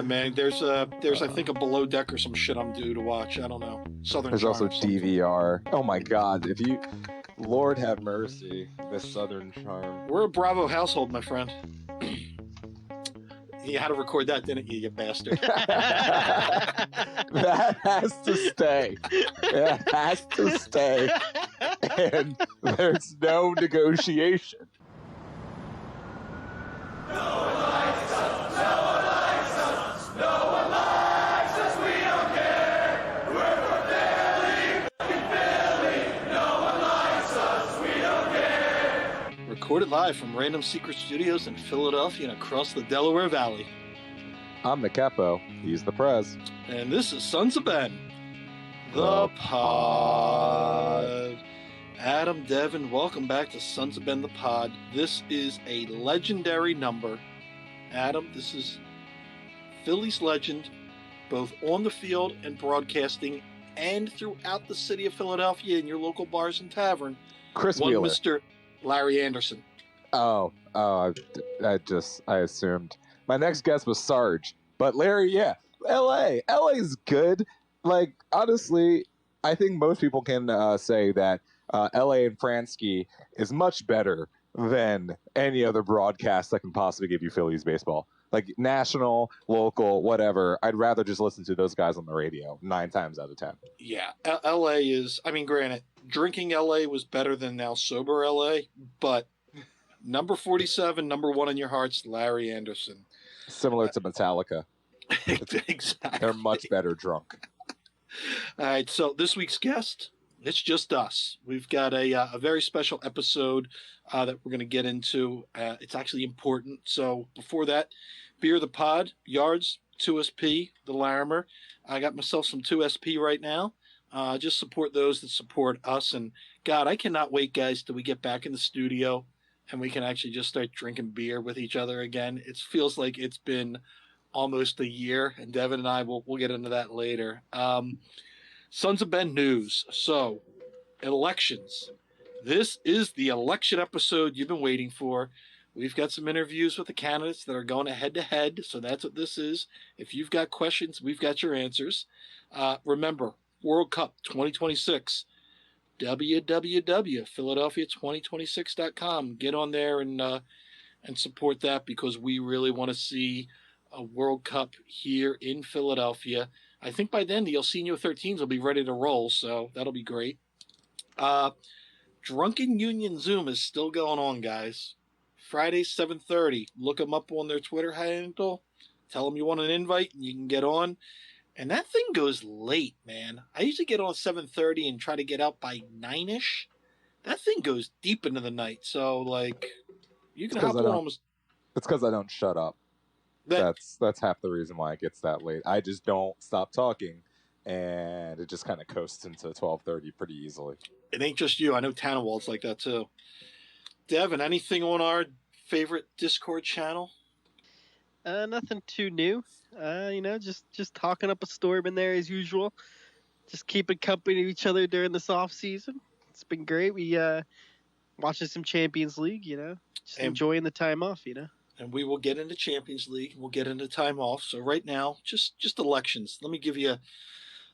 Man, there's I think a Below Deck or some shit I'm due to watch. I don't know. Southern There's Charm also or something. DVR. Oh my God! Lord have mercy, this Southern Charm. We're a Bravo household, my friend. You had to record that, didn't you bastard? That has to stay. It has to stay. And there's no negotiation. Recorded live from Random Secret Studios in Philadelphia and across the Delaware Valley. I'm the capo. He's the prez. And this is Sons of Ben, the pod. Adam, Devin, welcome back to Sons of Ben, the pod. This is a legendary number. Adam, this is Phillies legend, both on the field and broadcasting, and throughout the city of Philadelphia in your local bars and tavern. Chris One Wheeler. Mr. Larry Anderson. I assumed. My next guess was Sarge. But Larry, yeah. LA's good. Like, honestly, I think most people can say that LA and Fransky is much better than any other broadcast that can possibly give you Phillies baseball. Like, national, local, whatever. I'd rather just listen to those guys on the radio 9 times out of 10. Yeah, LA is, I mean, granted, drinking LA was better than now sober LA, but number 47, number 1 in your hearts, Larry Anderson. Similar to Metallica. Exactly. They're much better drunk. All right, so this week's guest, it's just us. We've got a very special episode that we're going to get into. It's actually important. So before that, Beer the Pod, Yards, 2SP, the Larimer. I got myself some 2SP right now. Just support those that support us. And God, I cannot wait, guys, till we get back in the studio and we can actually just start drinking beer with each other again. It feels like it's been almost a year, and Devin and I we'll get into that later. Sons of Ben news. So, elections. This is the election episode you've been waiting for. We've got some interviews with the candidates that are going head to head, so that's what this is. If you've got questions, we've got your answers. Remember, World Cup 2026, www.philadelphia2026.com. Get on there and support that, because we really want to see a World Cup here in Philadelphia. I think by then the El Seno 13s will be ready to roll, so that'll be great. Drunken Union Zoom is still going on, guys. Friday, 7:30. Look them up on their Twitter handle. Tell them you want an invite, and you can get on. And that thing goes late, man. I usually get on at 7:30 and try to get out by 9-ish. That thing goes deep into the night, so, like, you can hop on almost... It's because I don't shut up. That's half the reason why it gets that late. I just don't stop talking, and it just kind of coasts into 12:30 pretty easily. It ain't just you. I know Tannenwald's like that too. Devin, anything on our favorite Discord channel? Nothing too new. Just talking up a storm in there as usual. Just keeping company to each other during this off season. It's been great. We watching some Champions League. Just enjoying the time off. And we will get into Champions League. We'll get into time off. So right now, just elections. Let me give you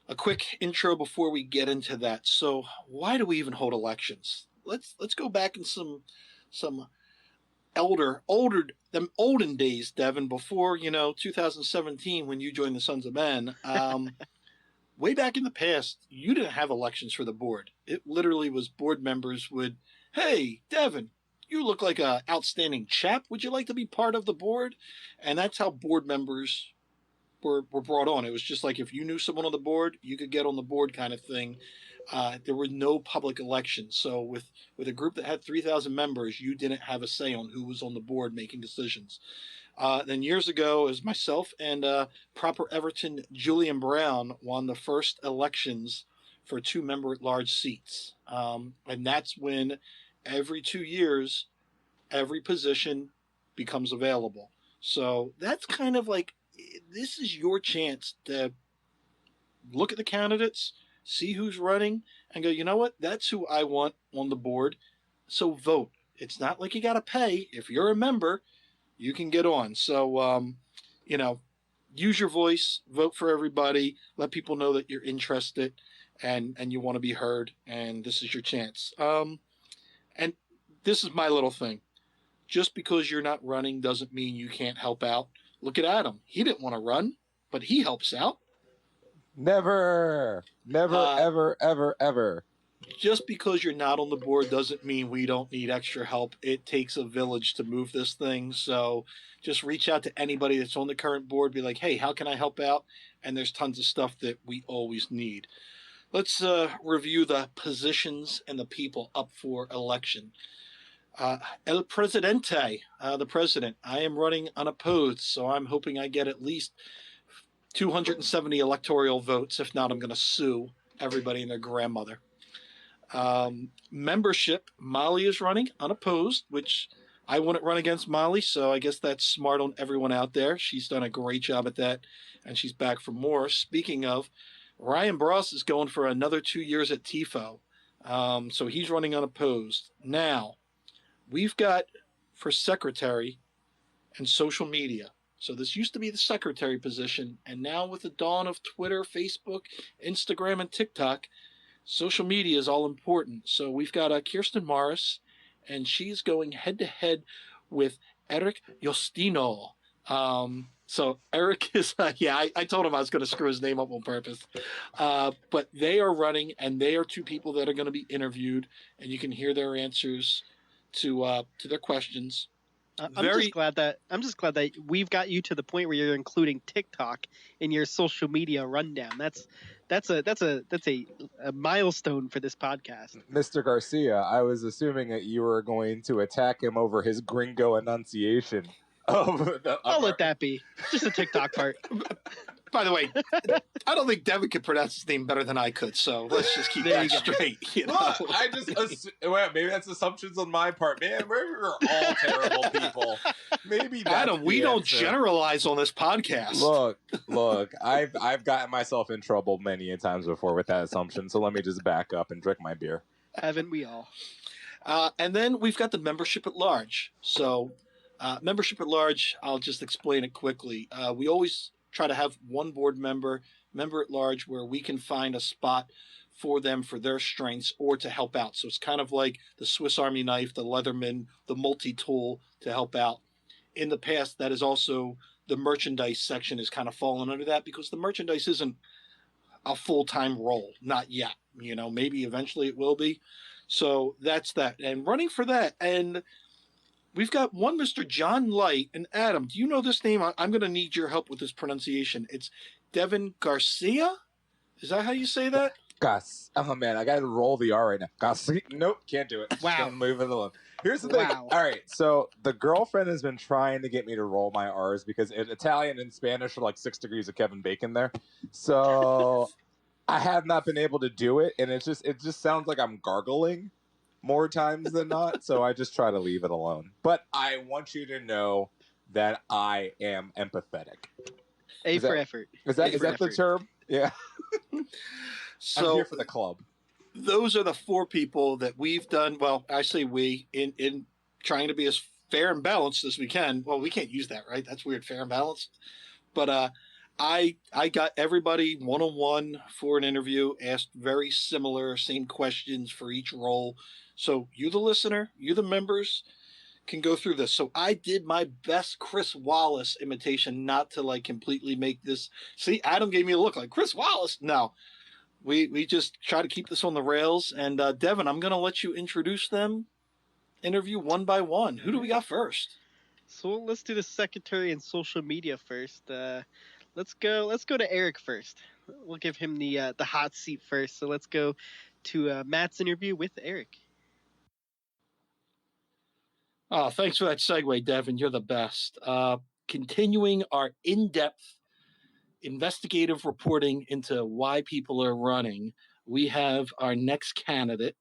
a quick intro before we get into that. So why do we even hold elections? Let's go back in some olden days, Devin, before 2017 when you joined the Sons of Ben. Way back in the past, you didn't have elections for the board. It literally was board members would, hey, Devin, you look like an outstanding chap. Would you like to be part of the board? And that's how board members were brought on. It was just like if you knew someone on the board, you could get on the board kind of thing. There were no public elections. So with a group that had 3,000 members, you didn't have a say on who was on the board making decisions. Then years ago, it was myself and Proper Everton Julian Brown won the first elections for 2-member at-large seats. And that's when every 2 years, every position becomes available. So that's kind of like, this is your chance to look at the candidates, see who's running, and go, you know what? That's who I want on the board. So vote. It's not like you got to pay. If you're a member, you can get on. So, use your voice, vote for everybody, let people know that you're interested and you want to be heard, and this is your chance. And this is my little thing. Just because you're not running doesn't mean you can't help out. Look at Adam. He didn't want to run, but he helps out. Never, ever, ever, ever. Just because you're not on the board doesn't mean we don't need extra help. It takes a village to move this thing. So just reach out to anybody that's on the current board. Be like, hey, how can I help out? And there's tons of stuff that we always need. Let's review the positions and the people up for election. El Presidente, the president. I am running unopposed, so I'm hoping I get at least 270 electoral votes. If not, I'm going to sue everybody and their grandmother. Membership, Molly is running unopposed, which I wouldn't run against Molly, so I guess that's smart on everyone out there. She's done a great job at that, and she's back for more. Speaking of, Ryan Bross is going for another 2 years at TIFO, so he's running unopposed. Now, we've got for secretary and social media. So this used to be the secretary position, and now with the dawn of Twitter, Facebook, Instagram, and TikTok, social media is all important. So we've got Kirsten Morris, and she's going head-to-head with Eric Yostino. So Eric is, I told him I was going to screw his name up on purpose. But they are running, and they are two people that are going to be interviewed, and you can hear their answers to their questions. I'm just glad that we've got you to the point where you're including TikTok in your social media rundown. That's a milestone for this podcast. Mr. Garcia, I was assuming that you were going to attack him over his gringo enunciation. I'll let that be. Just a TikTok part. By the way, I don't think Devin could pronounce his name better than I could, so let's just keep that straight. You know? Look, I just well, maybe that's assumptions on my part. Man, we're all terrible people. Maybe that's Adam, we don't generalize on this podcast. Look, I've gotten myself in trouble many a times before with that assumption, so let me just back up and drink my beer. Haven't we all? And then we've got the membership at large. So membership at large, I'll just explain it quickly. We always try to have one board member at large, where we can find a spot for them for their strengths or to help out. So it's kind of like the Swiss Army knife, the Leatherman, the multi-tool to help out. In the past, that is also the merchandise section has kind of fallen under that, because the merchandise isn't a full-time role. Not yet. You know, maybe eventually it will be. So that's that. And running for that. And we've got one Mr. John Light. And Adam, do you know this name? I'm going to need your help with this pronunciation. It's Devin Garcia? Is that how you say that? Gus. Oh, man, I got to roll the R right now. Gus. Nope, can't do it. Wow. Just move it along. Here's the thing. Wow. All right, so the girlfriend has been trying to get me to roll my R's because in Italian and Spanish are like 6 degrees of Kevin Bacon there. So I have not been able to do it, and it just sounds like I'm gargling more times than not, so I just try to leave it alone. But I want you to know that I am empathetic. A for effort. Is that the term? Yeah. So I'm here for the club. Those are the 4 people that we've done. Well, I say we in trying to be as fair and balanced as we can. Well, we can't use that, right? That's weird, fair and balanced. But I got everybody one-on-one for an interview, asked very similar, same questions for each role. So you, the listener, you, the members, can go through this. So I did my best Chris Wallace imitation, not to like completely make this. See, Adam gave me a look like Chris Wallace. No, we just try to keep this on the rails. And Devin, I'm going to let you introduce them, interview one by one. Who do we got first? So let's do the secretary and social media first. Let's go to Eric first. We'll give him the hot seat first. So let's go to Matt's interview with Eric. Oh, thanks for that segue, Devin. You're the best. Continuing our in-depth investigative reporting into why people are running, we have our next candidate.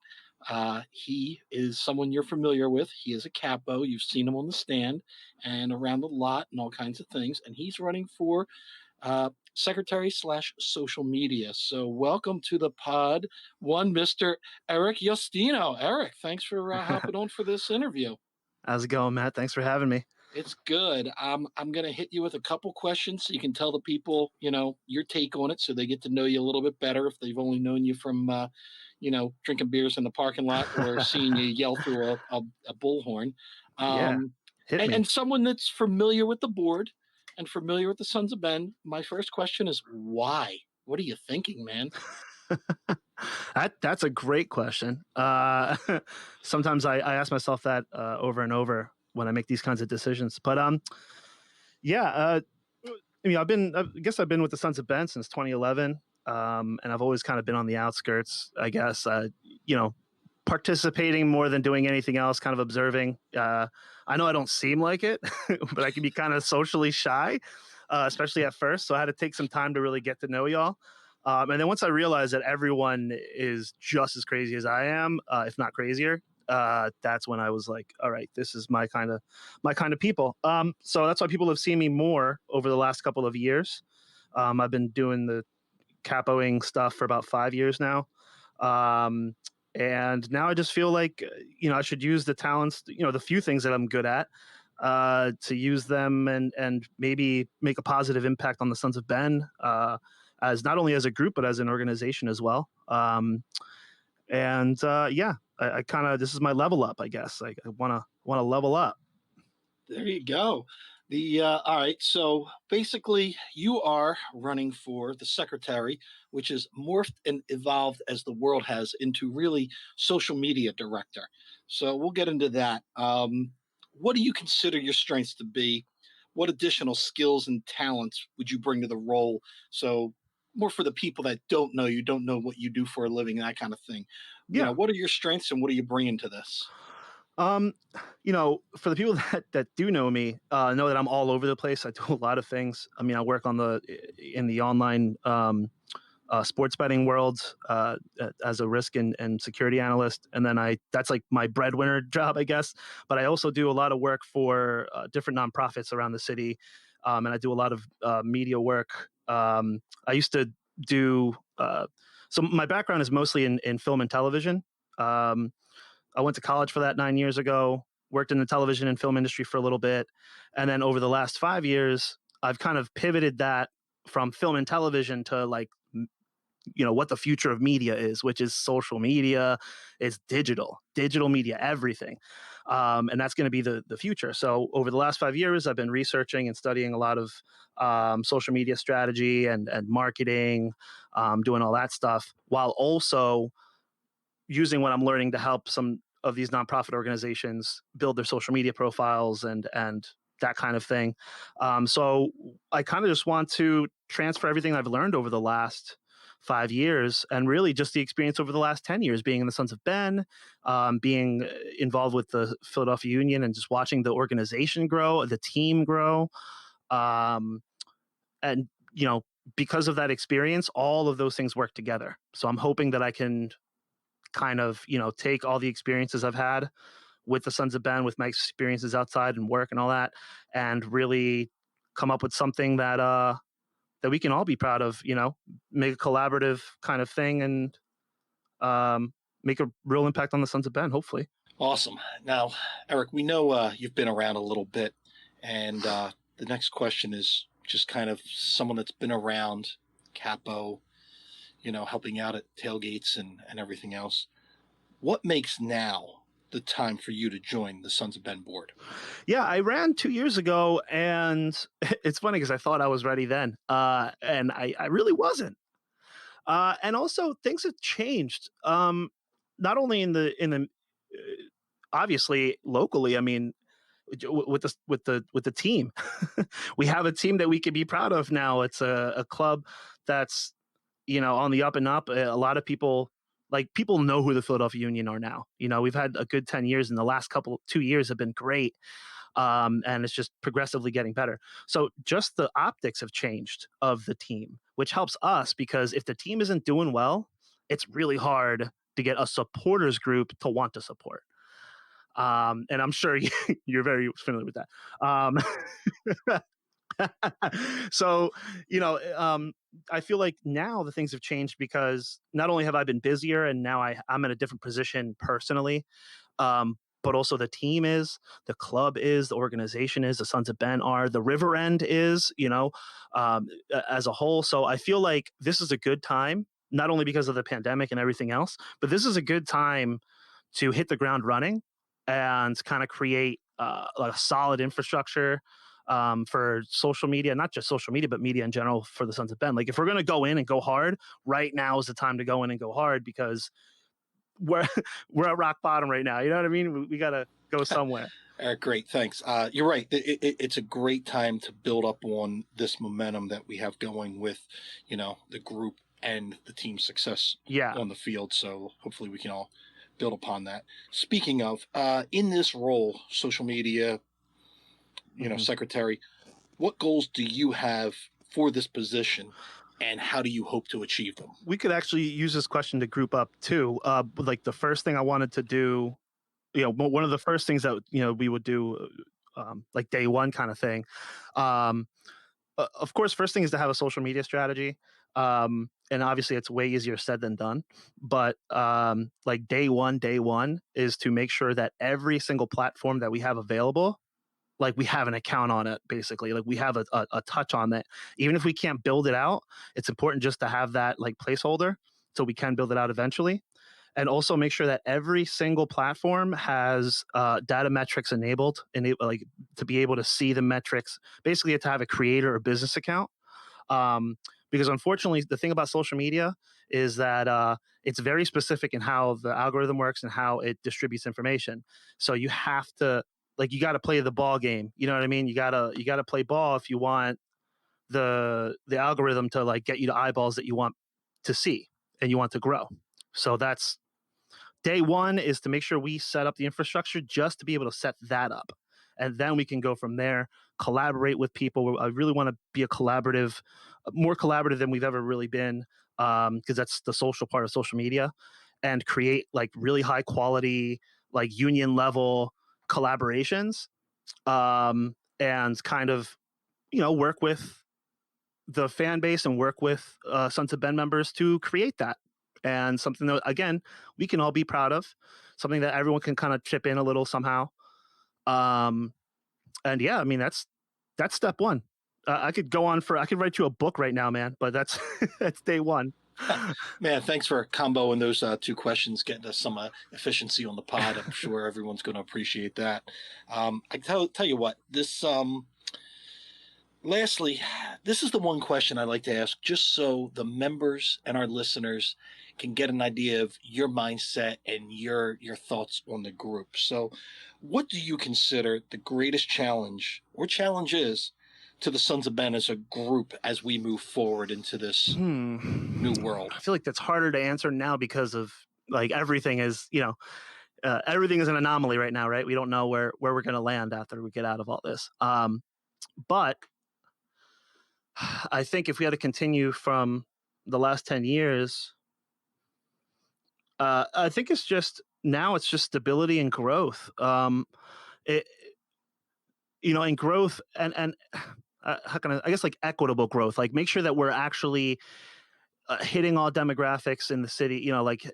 He is someone you're familiar with. He is a capo. You've seen him on the stand and around the lot and all kinds of things. And he's running for secretary/social media. So welcome to the pod, one Mr. Eric Yostino. Eric, thanks for hopping on for this interview. How's it going, Matt? Thanks for having me. It's good. I'm gonna hit you with a couple questions so you can tell the people, your take on it, so they get to know you a little bit better if they've only known you from, drinking beers in the parking lot or seeing you yell through a bullhorn. Yeah, Um, hit and me. someone that's familiar with the board and familiar with the Sons of Ben. My first question is why? What are you thinking, man? That's a great question. Sometimes I ask myself that over and over when I make these kinds of decisions. But yeah, I guess I've been with the Sons of Ben since 2011, and I've always kind of been on the outskirts. I guess you know, participating more than doing anything else, kind of observing. I know I don't seem like it, but I can be kind of socially shy, especially at first. So I had to take some time to really get to know y'all. And then once I realized that everyone is just as crazy as I am, if not crazier, that's when I was like, all right, this is my kind of people. So that's why people have seen me more over the last couple of years. I've been doing the capoing stuff for about 5 years now. Um, and now I just feel like, I should use the talents, the few things that I'm good at, to use them and maybe make a positive impact on the Sons of Ben, as not only as a group, but as an organization as well. And yeah, I kind of, this is my level up, I guess. I want to level up. There you go. All right. So basically, you are running for the secretary, which is morphed and evolved as the world has into really social media director. So we'll get into that. What do you consider your strengths to be? What additional skills and talents would you bring to the role? So more for the people that don't know you, don't know what you do for a living, that kind of thing. Yeah. What are your strengths and what are you bringing to this? Um, for the people that do know that I'm all over the place. I do a lot of things. I mean, I work in the online sports betting world as a risk and security analyst, and then that's like my breadwinner job, I guess. But I also do a lot of work for different nonprofits around the city, and I do a lot of media work. I used to do so. My background is mostly in film and television. Um, I went to college for that 9 years ago, worked in the television and film industry for a little bit. And then over the last 5 years, I've kind of pivoted that from film and television to like, what the future of media is, which is social media, it's digital media, everything. And that's going to be the future. So over the last 5 years, I've been researching and studying a lot of social media strategy and marketing, doing all that stuff, while also using what I'm learning to help some of these nonprofit organizations build their social media profiles and that kind of thing. So I kind of just want to transfer everything I've learned over the last 5 years and really just the experience over the last 10 years being in the Sons of Ben, being involved with the Philadelphia Union and just watching the organization grow, the team grow. Um, and, because of that experience, all of those things work together. So I'm hoping that I can kind of take all the experiences I've had with the Sons of Ben, with my experiences outside and work and all that, and really come up with something that we can all be proud of. Make a collaborative kind of thing and make a real impact on the Sons of Ben. Hopefully. Awesome. Now, Eric, we know you've been around a little bit, and the next question is just kind of someone that's been around Capo, helping out at tailgates and everything else. What makes now the time for you to join the Sons of Ben board? Yeah, I ran 2 years ago, and it's funny because I thought I was ready then, and I really wasn't. And also, things have changed. Not only in the obviously locally. I mean, with the team, we have a team that we can be proud of now. It's a club that's on the up and up. A lot of people know who the Philadelphia Union are now. We've had a good 10 years, and the last 2 years have been great. And it's just progressively getting better. So just the optics have changed of the team, which helps us because if the team isn't doing well, it's really hard to get a supporters group to want to support. And I'm sure you're very familiar with that. Um, so, I feel like now the things have changed because not only have I been busier and now I'm in a different position personally, but also the team is, the club is, the organization is, the Sons of Ben are, the River End is, as a whole. So I feel like this is a good time, not only because of the pandemic and everything else, but this is a good time to hit the ground running and kind of create a solid infrastructure for social media, not just social media, but media in general for the Sons of Ben. Like if we're going to go in and go hard, right now is the time to go in and go hard because we're we're at rock bottom right now. You know what I mean? We got to go somewhere. Eric, great, thanks. You're right. It's a great time to build up on this momentum that we have going with, the group and the team's success on the field. So hopefully we can all build upon that. Speaking of, in this role, social media, secretary, what goals do you have for this position? And how do you hope to achieve them? We could actually use this question to group up too. Like the first thing I wanted to do, one of the first things that we would do, like day one kind of thing. Of course, first thing is to have a social media strategy, and obviously it's way easier said than done. But like day one is to make sure that every single platform that we have available, like we have an account on it, basically, like we have a touch on that. Even if we can't build it out, it's important just to have that like placeholder so we can build it out eventually. And also make sure that every single platform has data metrics enabled, like to be able to see the metrics, basically to have a creator or business account. Because unfortunately, the thing about social media is that it's very specific in how the algorithm works and how it distributes information. So you have to, like, you got to play the ball game. You know what I mean? You gotta play ball if you want the algorithm to like get you the eyeballs that you want to see and you want to grow. So that's day one, is to make sure we set up the infrastructure just to be able to set that up. And then we can go from there, collaborate with people. I really want to be more collaborative than we've ever really been, because that's the social part of social media, and create like really high quality, like union level collaborations, and kind of, work with the fan base and work with Sons of Ben members to create that. And something that, again, we can all be proud of, something that everyone can kind of chip in a little somehow. And yeah, I mean, that's step one. I could write you a book right now, man, but that's that's day one. Man, thanks for comboing those two questions, getting us some efficiency on the pod. I'm sure everyone's going to appreciate that. I tell you what, lastly, this is the one question I like to ask, just so the members and our listeners can get an idea of your mindset and your thoughts on the group. So, what do you consider the greatest challenge or challenges to the Sons of Ben as a group as we move forward into this new world? I feel like that's harder to answer now because of like everything is, everything is an anomaly right now, right? We don't know where we're going to land after we get out of all this. But I think if we had to continue from the last 10 years, I think it's just stability and growth. And growth and how can I guess like equitable growth, like make sure that we're actually hitting all demographics in the city, like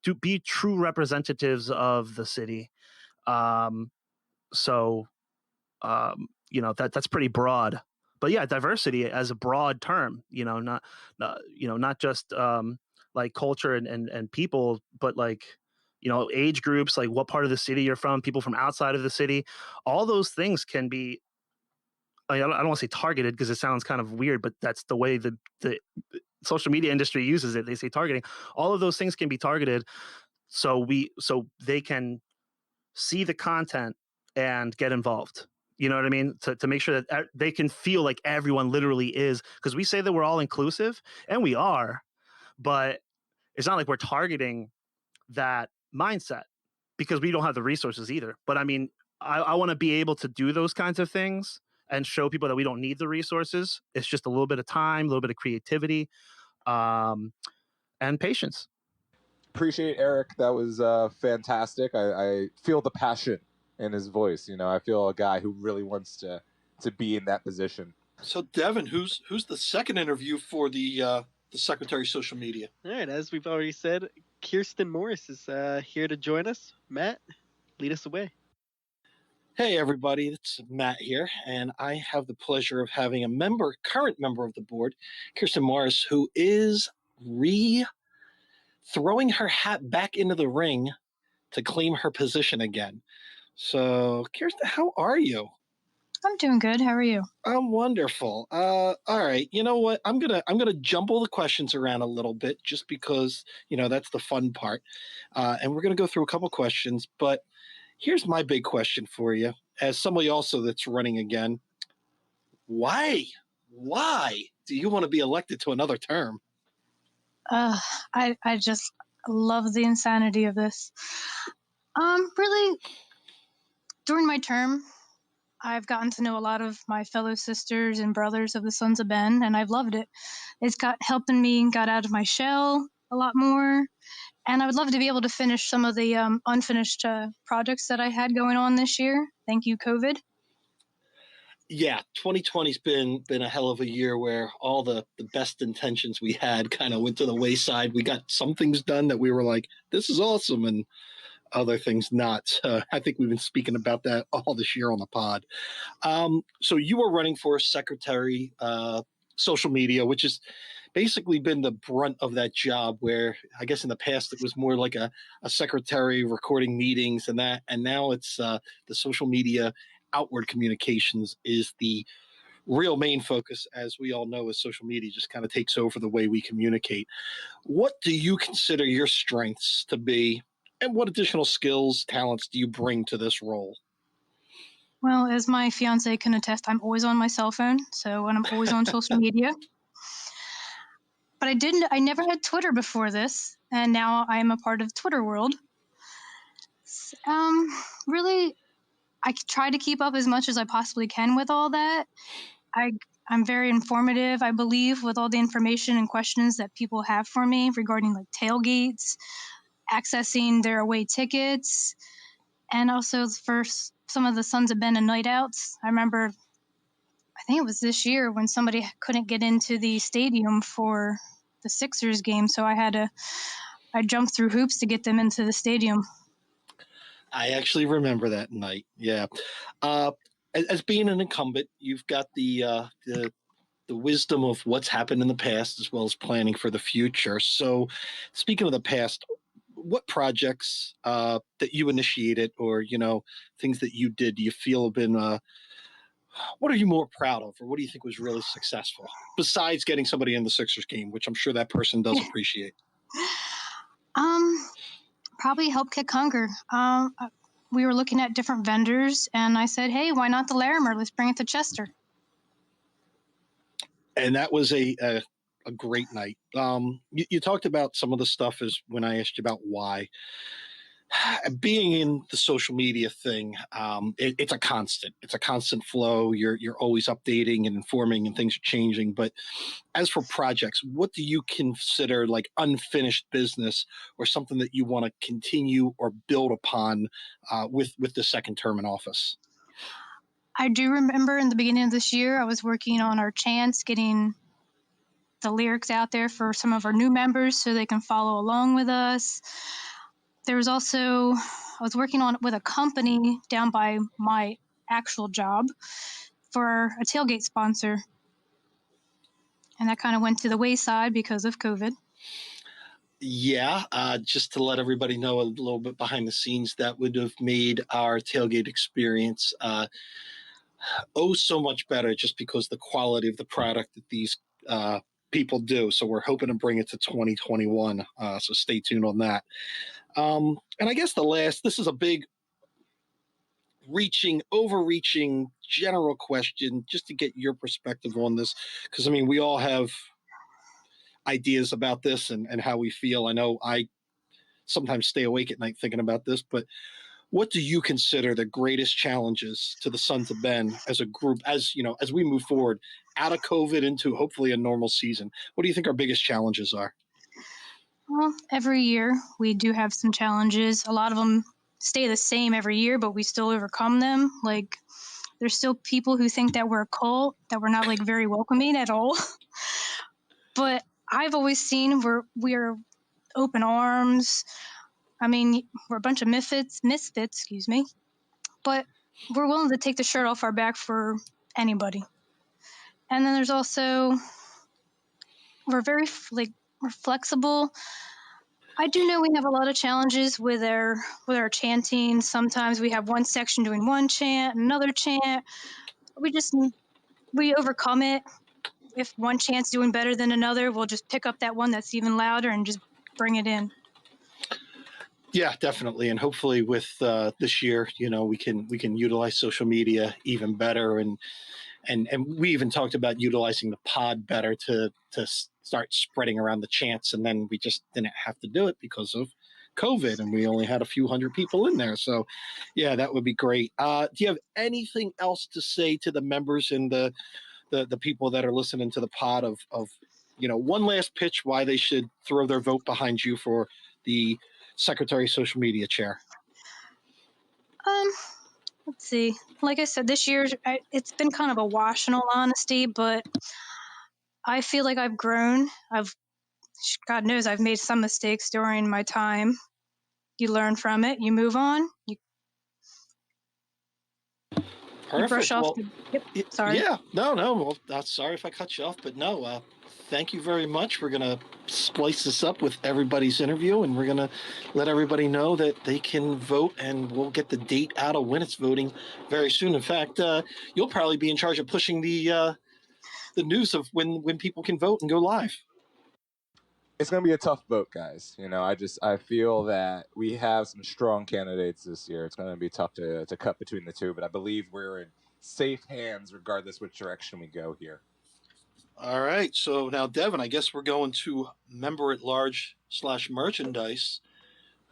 to be true representatives of the city. That's pretty broad, but yeah, diversity as a broad term, not just like culture and people, but like, age groups, like what part of the city you're from, people from outside of the city, all those things can be, I don't want to say targeted because it sounds kind of weird, but that's the way the social media industry uses it. They say targeting. All of those things can be targeted, so they can see the content and get involved. You know what I mean? To make sure that they can feel like everyone literally is, because we say that we're all inclusive, and we are, but it's not like we're targeting that mindset because we don't have the resources either. But I mean, I want to be able to do those kinds of things and show people that we don't need the resources. It's just a little bit of time, a little bit of creativity, and patience. Appreciate Eric. That was fantastic. I feel the passion in his voice. I feel a guy who really wants to be in that position. So Devin, who's the second interview for the Secretary of Social Media? All right, as we've already said, Kirsten Morris is here to join us. Matt, lead us away. Hey, everybody, it's Matt here, and I have the pleasure of having current member of the board, Kirsten Morris, who is throwing her hat back into the ring to claim her position again. So, Kirsten, how are you? I'm doing good. How are you? I'm wonderful. All right. You know what? I'm gonna jumble the questions around a little bit, just because that's the fun part, and we're gonna go through a couple questions. But here's my big question for you, as somebody also that's running again. Why? Why do you want to be elected to another term? Uh, I just love the insanity of this. Really, during my term, I've gotten to know a lot of my fellow sisters and brothers of the Sons of Ben, and I've loved it. It's got helping me got out of my shell a lot more, and I would love to be able to finish some of the unfinished projects that I had going on this year. Thank you, COVID. Yeah, 2020's been a hell of a year where all the best intentions we had kind of went to the wayside. We got some things done that we were like, this is awesome, and other things not. I think we've been speaking about that all this year on the pod. So you were running for secretary, social media, which has basically been the brunt of that job, where I guess in the past it was more like a secretary recording meetings and that, and now it's the social media outward communications is the real main focus. As we all know, as social media just kind of takes over the way we communicate. What do you consider your strengths to be, and what additional skills, talents do you bring to this role? Well, as my fiance can attest, I'm always on my cell phone, so and I'm always on social media. But I never had Twitter before this, and now I am a part of Twitter world. Um, Really, I try to keep up as much as I possibly can with all that. I I'm very informative, I believe, with all the information and questions that people have for me regarding like tailgates, accessing their away tickets, and also for some of the Sons of Ben and night outs. I remember, I think it was this year when somebody couldn't get into the stadium for the Sixers game, so I jumped through hoops to get them into the stadium. I actually remember that night. Yeah. Uh, as being an incumbent, you've got the wisdom of what's happened in the past as well as planning for the future. So, speaking of the past, what projects that you initiated, or things that you did, do you feel have been? What are you more proud of, or what do you think was really successful besides getting somebody in the Sixers game, which I'm sure that person does appreciate? Um, Probably help kick hunger. We were looking at different vendors, and I said, "Hey, why not the Larimer? Let's bring it to Chester." And that was a great night. You talked about some of the stuff is when I asked you about why. Being in the social media thing, it's a constant. It's a constant flow. You're always updating and informing, and things are changing. But as for projects, what do you consider like unfinished business, or something that you want to continue or build upon with the second term in office? I do remember in the beginning of this year, I was working on our chants, getting the lyrics out there for some of our new members so they can follow along with us. There was also, I was working on with a company down by my actual job for a tailgate sponsor. And that kind of went to the wayside because of COVID. Yeah, just to let everybody know a little bit behind the scenes, that would have made our tailgate experience oh so much better, just because the quality of the product that these people do. So we're hoping to bring it to 2021. So stay tuned on that. And I guess this is a big, overreaching general question, just to get your perspective on this, because I mean, we all have ideas about this, and how we feel. I know I sometimes stay awake at night thinking about this, but what do you consider the greatest challenges to the Sons of Ben as a group, as we move forward out of COVID into hopefully a normal season? What do you think our biggest challenges are? Well, every year we do have some challenges. A lot of them stay the same every year, but we still overcome them. Like, there's still people who think that we're a cult, that we're not like very welcoming at all. But I've always seen we're open arms. I mean, we're a bunch of misfits, excuse me, but we're willing to take the shirt off our back for anybody. And then there's also, we're very we're flexible. I do know we have a lot of challenges with our chanting. Sometimes we have one section doing one chant, another chant. We overcome it. If one chant's doing better than another, we'll just pick up that one that's even louder and just bring it in. Yeah, definitely, and hopefully with this year, we can utilize social media even better, and we even talked about utilizing the pod better to start spreading around the chants, and then we just didn't have to do it because of COVID, and we only had a few hundred people in there. So, yeah, that would be great. Do you have anything else to say to the members and the people that are listening to the pod of one last pitch why they should throw their vote behind you for the Secretary of Social Media chair? Let's see. Like I said, this year it's been kind of a wash in all honesty, but I feel like I've grown. God knows I've made some mistakes during my time. You learn from it. You move on. You brush Perfect. off. Well, Sorry. yeah, no. Well, sorry if I cut you off, but no. Thank you very much. We're gonna splice this up with everybody's interview, and we're gonna let everybody know that they can vote, and we'll get the date out of when it's voting very soon. In fact, you'll probably be in charge of pushing the news of when people can vote and go live. It's going to be a tough vote, guys. I feel that we have some strong candidates this year. It's going to be tough to cut between the two, but I believe we're in safe hands regardless which direction we go here. All right. So now, Devin, I guess we're going to member at large / merchandise.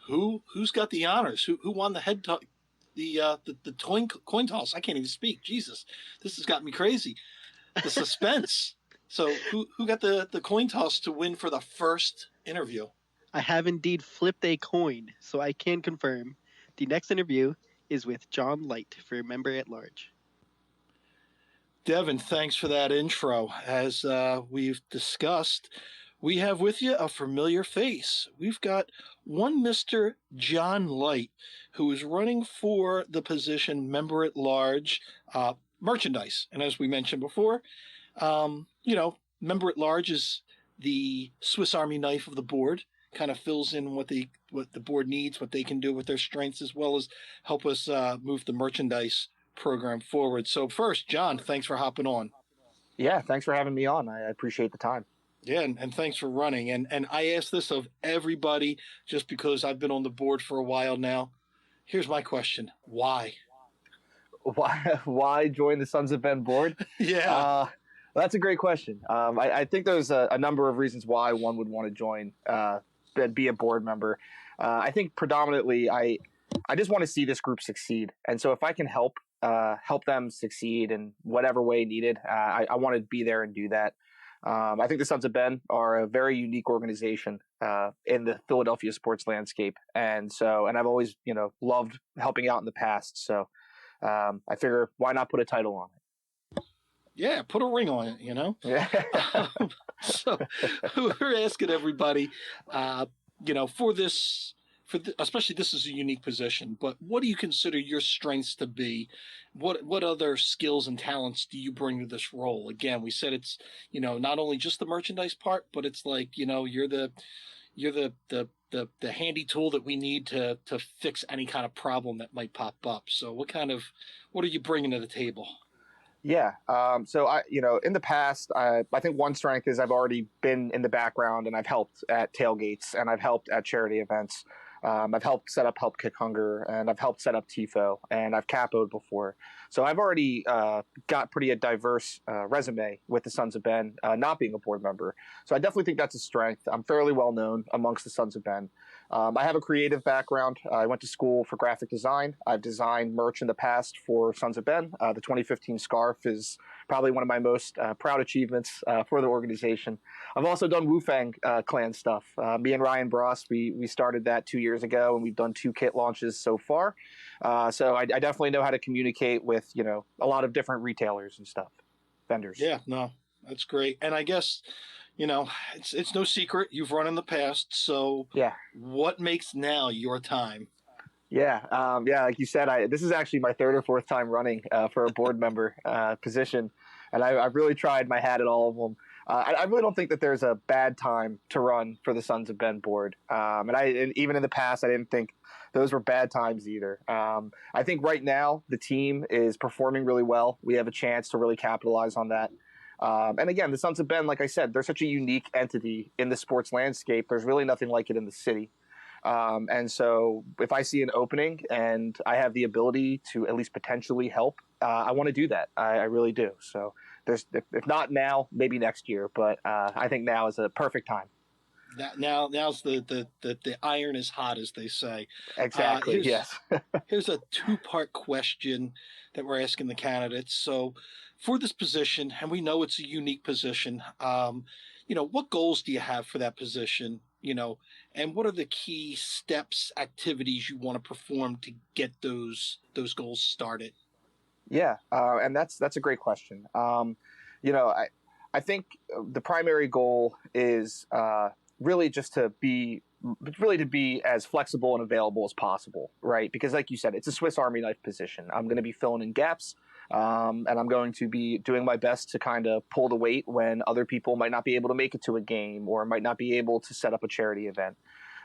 Who's got the honors? Who won the the coin toss? I can't even speak. Jesus, this has got me crazy. The suspense. So who got the coin toss to win for the first interview? I have indeed flipped a coin, so I can confirm the next interview is with John Light for member at large. Devin, thanks for that intro. As we've discussed, we have with you a familiar face. We've got one Mr. John Light, who is running for the position member at large merchandise. And as we mentioned before, member at large is the Swiss Army knife of the board. Kind of fills in what the board needs, what they can do with their strengths, as well as help us move the merchandise program forward. So first, John, thanks for hopping on. Yeah, thanks for having me on. I appreciate the time. Yeah, and thanks for running. And I ask this of everybody just because I've been on the board for a while now. Here's my question. Why? Why join the Sons of Ben board? Yeah. That's a great question. I think there's a number of reasons why one would want to join, be a board member. I think predominantly I just want to see this group succeed. And so if I can help them succeed in whatever way needed, I want to be there and do that. I think the Sons of Ben are a very unique organization in the Philadelphia sports landscape. And I've always, loved helping out in the past. So I figure why not put a title on it? Yeah, put a ring on it, Yeah. So we're asking everybody, especially this is a unique position, but what do you consider your strengths to be? What other skills and talents do you bring to this role? Again, we said it's, not only just the merchandise part, but it's like, you're the handy tool that we need to fix any kind of problem that might pop up. So what are you bringing to the table? Yeah. So in the past, I think one strength is I've already been in the background and I've helped at tailgates and I've helped at charity events. I've helped set up Help Kick Hunger, and I've helped set up TIFO, and I've capoed before. So I've already got pretty a diverse resume with the Sons of Ben, not being a board member. So I definitely think that's a strength. I'm fairly well known amongst the Sons of Ben. I have a creative background. I went to school for graphic design. I've designed merch in the past for Sons of Ben. The 2015 scarf is probably one of my most proud achievements for the organization. I've also done Wu Fang clan stuff. Me and Ryan Bross, we started that 2 years ago, and we've done 2 kit launches so far. So I definitely know how to communicate with, a lot of different retailers and stuff, vendors. Yeah, no, that's great. And I guess, you know, it's no secret you've run in the past. So Yeah. what makes now your time? Yeah, yeah. Like you said, this is actually my third or fourth time running for a board member position, and I've really tried my hat at all of them. I really don't think that there's a bad time to run for the Sons of Ben board, and even in the past, I didn't think those were bad times either. I think right now the team is performing really well. We have a chance to really capitalize on that. And again, the Sons of Ben, like I said, they're such a unique entity in the sports landscape. There's really nothing like it in the city. And so if I see an opening and I have the ability to at least potentially help, I want to do that. I really do. So if not now, maybe next year, but I think now is a perfect time. Now's the iron is hot, as they say. Exactly. Yes. Here's a two-part question that we're asking the candidates. So for this position, and we know it's a unique position, what goals do you have for that position? And what are the key steps, activities you want to perform to get those goals started? Yeah, and that's a great question. I think the primary goal is really just to be as flexible and available as possible, right? Because like you said, it's a Swiss Army knife position. I'm going to be filling in gaps. And I'm going to be doing my best to kind of pull the weight when other people might not be able to make it to a game or might not be able to set up a charity event.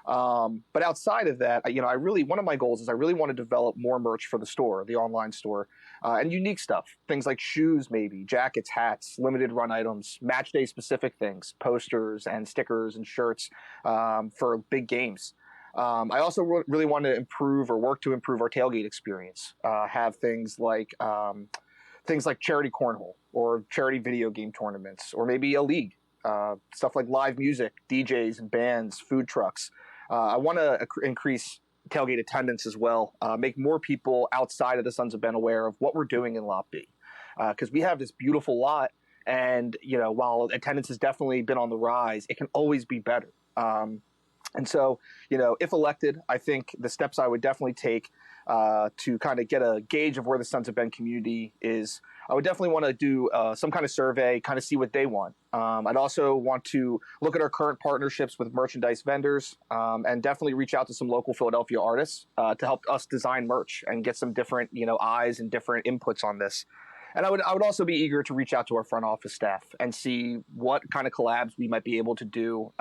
But outside of that, one of my goals is I really want to develop more merch for the store, the online store, and unique stuff, things like shoes, maybe jackets, hats, limited run items, match day specific things, posters and stickers and shirts for big games. I also really want to work to improve our tailgate experience. Have things like charity cornhole or charity video game tournaments, or maybe a league. Stuff like live music, DJs and bands, food trucks. I want to increase tailgate attendance as well. Make more people outside of the Sons of Ben aware of what we're doing in Lot B, because we have this beautiful lot, and while attendance has definitely been on the rise, it can always be better. And so, if elected, I think the steps I would definitely take to kind of get a gauge of where the Sons of Ben community is, I would definitely want to do some kind of survey, kind of see what they want. I'd also want to look at our current partnerships with merchandise vendors, and definitely reach out to some local Philadelphia artists to help us design merch and get some different, eyes and different inputs on this. And I would also be eager to reach out to our front office staff and see what kind of collabs we might be able to do,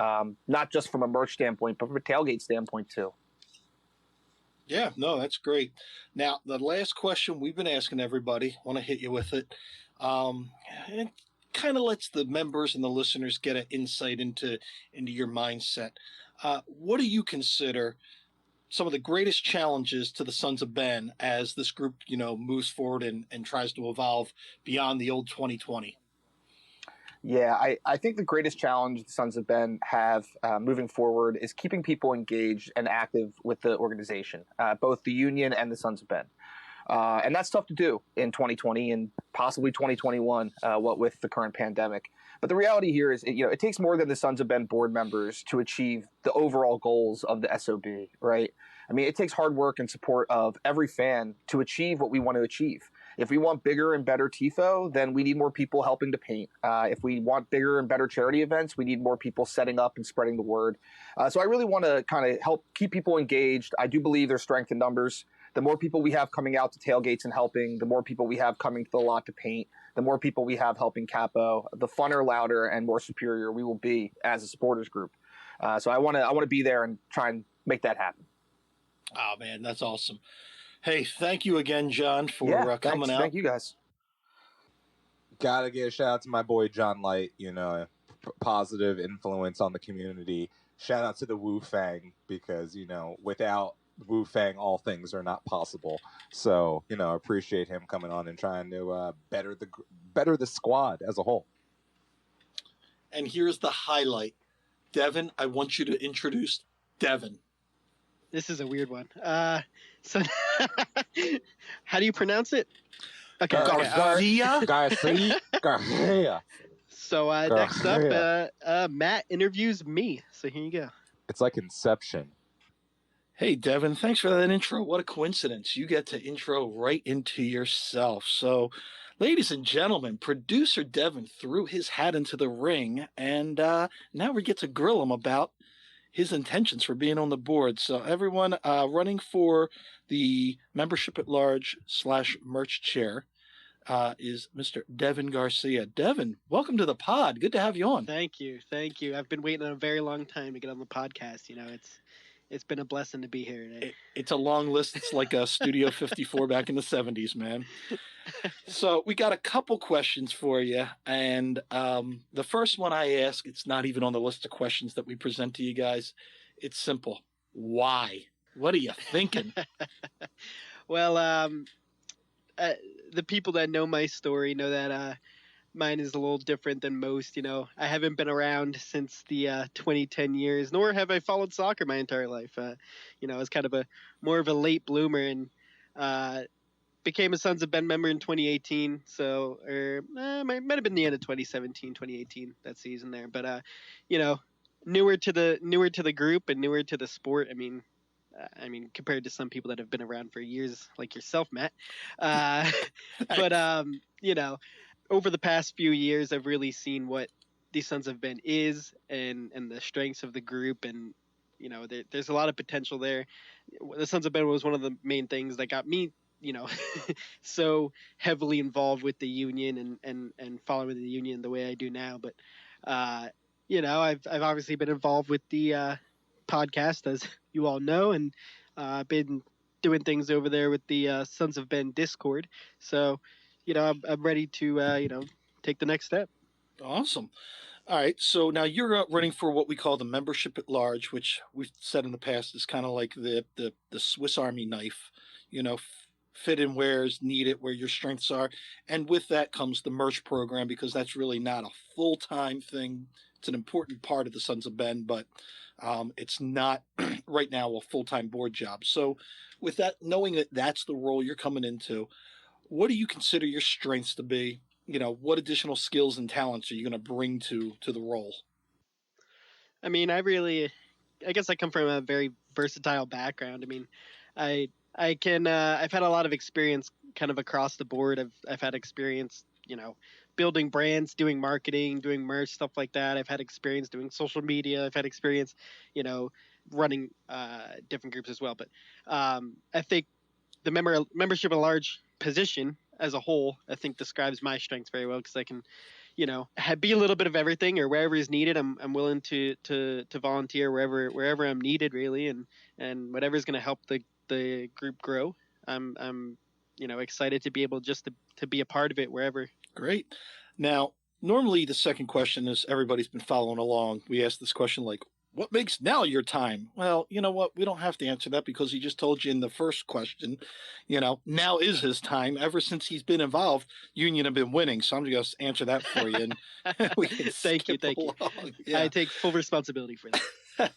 not just from a merch standpoint, but from a tailgate standpoint too. Yeah, no, that's great. Now, the last question we've been asking everybody, I want to hit you with it. It kind of lets the members and the listeners get an insight into your mindset. What do you consider some of the greatest challenges to the Sons of Ben as this group, moves forward and tries to evolve beyond the old 2020? Yeah, I think the greatest challenge the Sons of Ben have moving forward is keeping people engaged and active with the organization, both the union and the Sons of Ben. And that's tough to do in 2020 and possibly 2021, what with the current pandemic. But the reality here is, it takes more than the Sons of Ben board members to achieve the overall goals of the SOB, right? I mean, it takes hard work and support of every fan to achieve what we want to achieve. If we want bigger and better TIFO, then we need more people helping to paint. If we want bigger and better charity events, we need more people setting up and spreading the word. So I really want to kind of help keep people engaged. I do believe there's strength in numbers. The more people we have coming out to tailgates and helping, the more people we have coming to the lot to paint, the more people we have helping capo, the funner, louder, and more superior we will be as a supporters group. So I want to be there and try and make that happen. Oh man, that's awesome. Hey, thank you again, John, for coming out. Thank you guys. Gotta give a shout out to my boy John Light, positive influence on the community. Shout out to the Wu Fang, because, without Wu Fang, all things are not possible. So, appreciate him coming on and trying to better the squad as a whole. And here's the highlight. Devin, I want you to introduce Devin. This is a weird one. So how do you pronounce it? Okay. Garcia. So next up, Matt interviews me. So here you go. It's like Inception. Hey, Devin, thanks for that intro. What a coincidence. You get to intro right into yourself. So Ladies and gentlemen, producer Devin threw his hat into the ring, and now we get to grill him about his intentions for being on the board. So, everyone running for the membership at large slash merch chair is Mr. Devin Garcia. Devin, welcome to the pod. Good to have you on. Thank you, thank you. I've been waiting a very long time to get on the podcast. It's been a blessing to be here today. It's a long list. It's like a Studio 54 back in the 70s, man. So we got a couple questions for you, and the first one I ask, it's not even on the list of questions that we present to you guys. It's simple. Why? What are you thinking? Well, the people that know my story know that mine is a little different than most. I haven't been around since the 2010 years, nor have I followed soccer my entire life. I was kind of more of a late bloomer, and became a Sons of Ben member in 2018. So, might have been the end of 2017, 2018, that season there. But newer to the group and newer to the sport. I mean, compared to some people that have been around for years, like yourself, Matt. But over the past few years, I've really seen what the Sons of Ben is, and the strengths of the group, and there's a lot of potential there. The Sons of Ben was one of the main things that got me, so heavily involved with the union and following the union the way I do now. But I've obviously been involved with the podcast, as you all know, and been doing things over there with the Sons of Ben Discord. So, I'm ready to take the next step. Awesome. All right. So now you're running for what we call the membership at large, which we've said in the past is kind of like the Swiss Army knife. Fit in where's needed, where your strengths are, and with that comes the merch program, because that's really not a full-time thing. It's an important part of the Sons of Ben, but it's not right now a full-time board job. So with that, knowing that that's the role you're coming into, what do you consider your strengths to be? What additional skills and talents are you going to bring to the role? I mean, I guess I come from a very versatile background. I mean, I can I've had a lot of experience kind of across the board. I've had experience, building brands, doing marketing, doing merch, stuff like that. I've had experience doing social media. I've had experience, running different groups as well. But I think the membership at large position as a whole, I think describes my strengths very well, because I can, be a little bit of everything, or wherever is needed. I'm willing to volunteer wherever I'm needed, really, and whatever's going to help the group grow. I'm excited to be able just to be a part of it wherever. Great. Now, normally the second question is, everybody's been following along. We ask this question like, what makes now your time? Well, you know what? We don't have to answer that, because he just told you in the first question, now is his time. Ever since he's been involved, Union have been winning. So I'm just going to answer that for you. And we can Thank you. Yeah. I take full responsibility for that.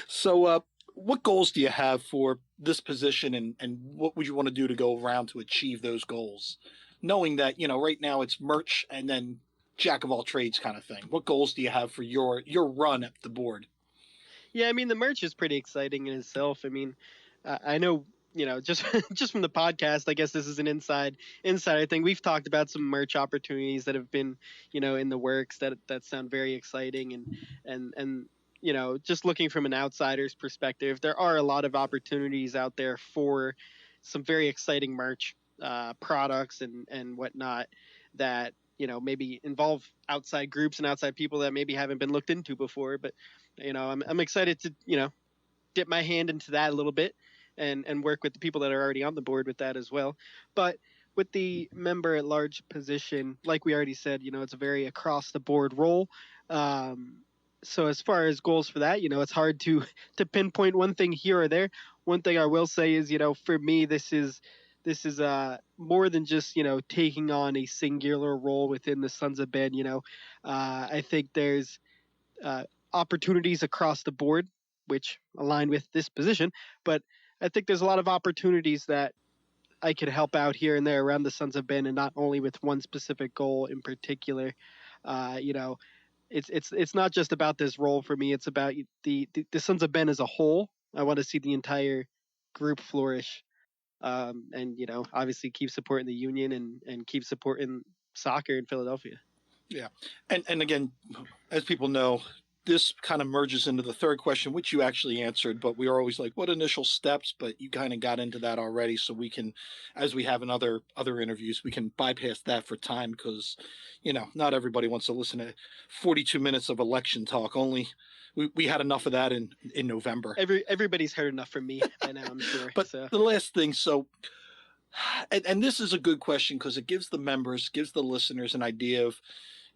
So, what goals do you have for this position, and what would you want to do to go around to achieve those goals? Knowing that, right now it's merch and then jack of all trades kind of thing. What goals do you have for your run at the board? Yeah, I mean, the merch is pretty exciting in itself. I mean, I know, just just from the podcast, I guess this is an insider thing. We've talked about some merch opportunities that have been, in the works that sound very exciting, and just looking from an outsider's perspective, there are a lot of opportunities out there for some very exciting merch products and whatnot that maybe involve outside groups and outside people that maybe haven't been looked into before. But I'm excited to dip my hand into that a little bit and work with the people that are already on the board with that as well. But with the member at large position, like we already said, it's a very across the board role. So as far as goals for that, it's hard to pinpoint one thing here or there. One thing I will say is, for me, this is more than just taking on a singular role within the Sons of Ben. I think there's opportunities across the board which align with this position, but I think there's a lot of opportunities that I could help out here and there around the Sons of Ben, and not only with one specific goal in particular. It's not just about this role for me. It's about the Sons of Ben as a whole. I want to see the entire group flourish. and obviously keep supporting the union and keep supporting soccer in Philadelphia. Yeah. And again, as people know, this kind of merges into the third question, which you actually answered, but we are always like, what initial steps? But you kind of got into that already. So we can, as we have in other interviews, we can bypass that for time because, not everybody wants to listen to 42 minutes of election talk. Only we had enough of that in November. Everybody's heard enough from me by now, I'm sure. But the last thing, and this is a good question because it gives the members, gives the listeners an idea of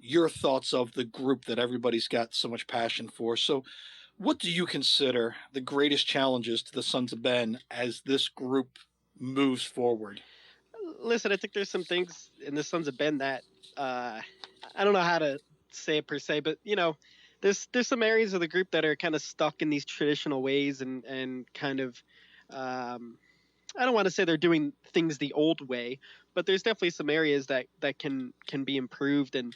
your thoughts of the group that everybody's got so much passion for. So what do you consider the greatest challenges to the Sons of Ben as this group moves forward? Listen, I think there's some things in the Sons of Ben that I don't know how to say it per se, but there's some areas of the group that are kind of stuck in these traditional ways and kind of I don't want to say they're doing things the old way, but there's definitely some areas that can be improved, and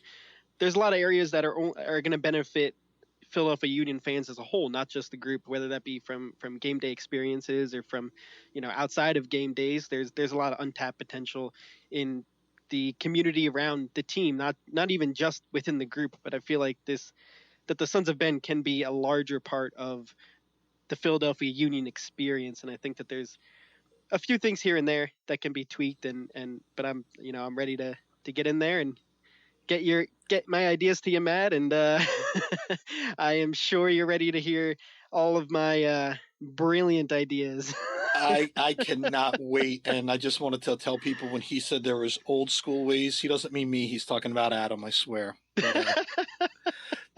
there's a lot of areas that are going to benefit Philadelphia Union fans as a whole, not just the group, whether that be from game day experiences or from outside of game days. There's a lot of untapped potential in the community around the team, not even just within the group, but I feel like that the Sons of Ben can be a larger part of the Philadelphia Union experience, and I think that there's a few things here and there that can be tweaked, but I'm ready to get in there and get my ideas to you, Matt, and I am sure you're ready to hear all of my brilliant ideas. I cannot wait, and I just wanted to tell people when he said there was old school ways, he doesn't mean me. He's talking about Adam, I swear. But,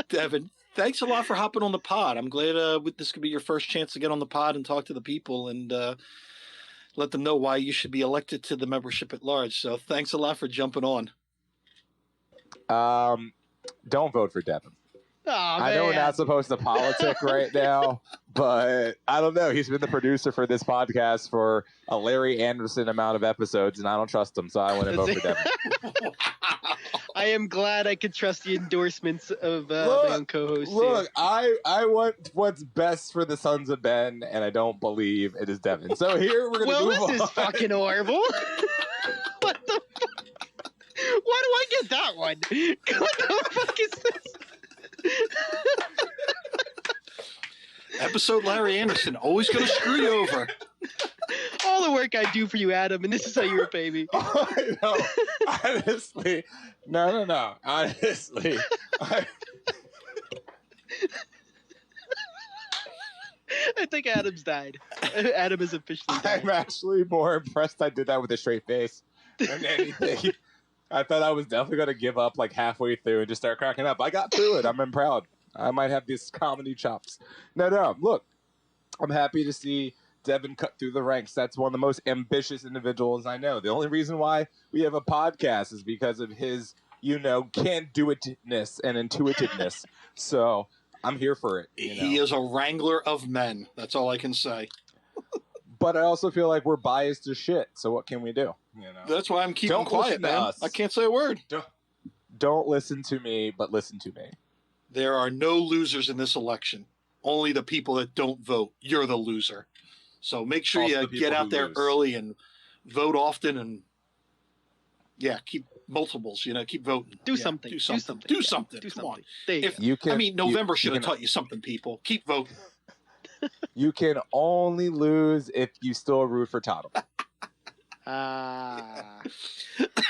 Devin, thanks a lot for hopping on the pod. I'm glad this could be your first chance to get on the pod and talk to the people and let them know why you should be elected to the membership at large. So thanks a lot for jumping on. Don't vote for Devin. Oh, I know we're not supposed to politic right now, but I don't know. He's been the producer for this podcast for a Larry Anderson amount of episodes, and I don't trust him, so I want to vote for Devin. I am glad I could trust the endorsements of my own co-host. Look, I want what's best for the Sons of Ben, and I don't believe it is Devin. So here we're going to move on. Well, this is fucking horrible. What the fuck? Why do I get that one? What the fuck is this? Episode Larry Anderson, always going to screw you over. All the work I do for you, Adam, and this is how you repay me. I know. Honestly. No. Honestly. I think Adam's died. Adam is officially died. I'm actually more impressed I did that with a straight face than anything. I thought I was definitely going to give up like halfway through and just start cracking up. I got through it. I'm proud. I might have these comedy chops. No. Look, I'm happy to see Devin cut through the ranks. That's one of the most ambitious individuals I know. The only reason why we have a podcast is because of his, can-do-itness and intuitiveness. So I'm here for it. He is a wrangler of men. That's all I can say. But I also feel like we're biased as shit. So what can we do? That's why I'm keeping quiet, man. I can't say a word. Don't listen to me, but listen to me. There are no losers in this election. Only the people that don't vote. You're the loser. So make sure Also you the get out there lose. early and vote often and, keep multiples, keep voting. Do something. Do something. Do Come something. on. There you If, go. November should have taught you something, people. Keep voting. You can only lose if you still root for Tottenham.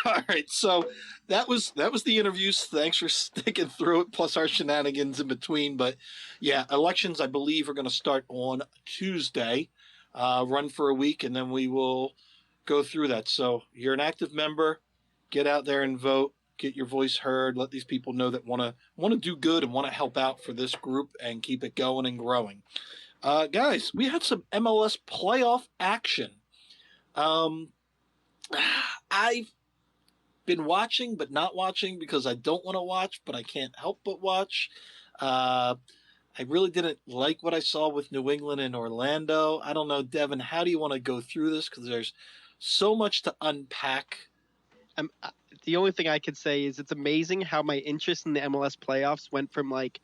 All right, so that was the interviews. Thanks for sticking through it, plus our shenanigans in between. But yeah, elections I believe are going to start on Tuesday, run for a week, and then we will go through that. So you're an active member, get out there and vote, get your voice heard, let these people know that want to do good and want to help out for this group and keep it going and growing. Guys, we had some MLS playoff action. I've been watching but not watching because I don't want to watch, but I can't help but watch. I really didn't like what I saw with New England and Orlando. I don't know, Devin, how do you want to go through this? Because there's so much to unpack. The only thing I could say is it's amazing how my interest in the MLS playoffs went from like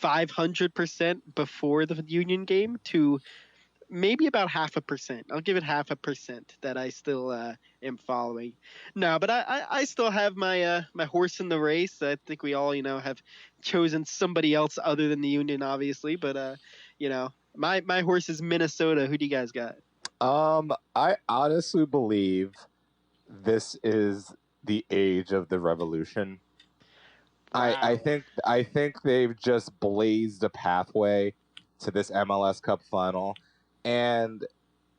500% before the Union game to maybe about 0.5%. I'll give it 0.5% that I still am following. No, but I still have my my horse in the race. I think we all have chosen somebody else other than the Union, obviously. But my horse is Minnesota. Who do you guys got? I honestly believe this is the age of the revolution. Wow. I think they've just blazed a pathway to this MLS Cup final, and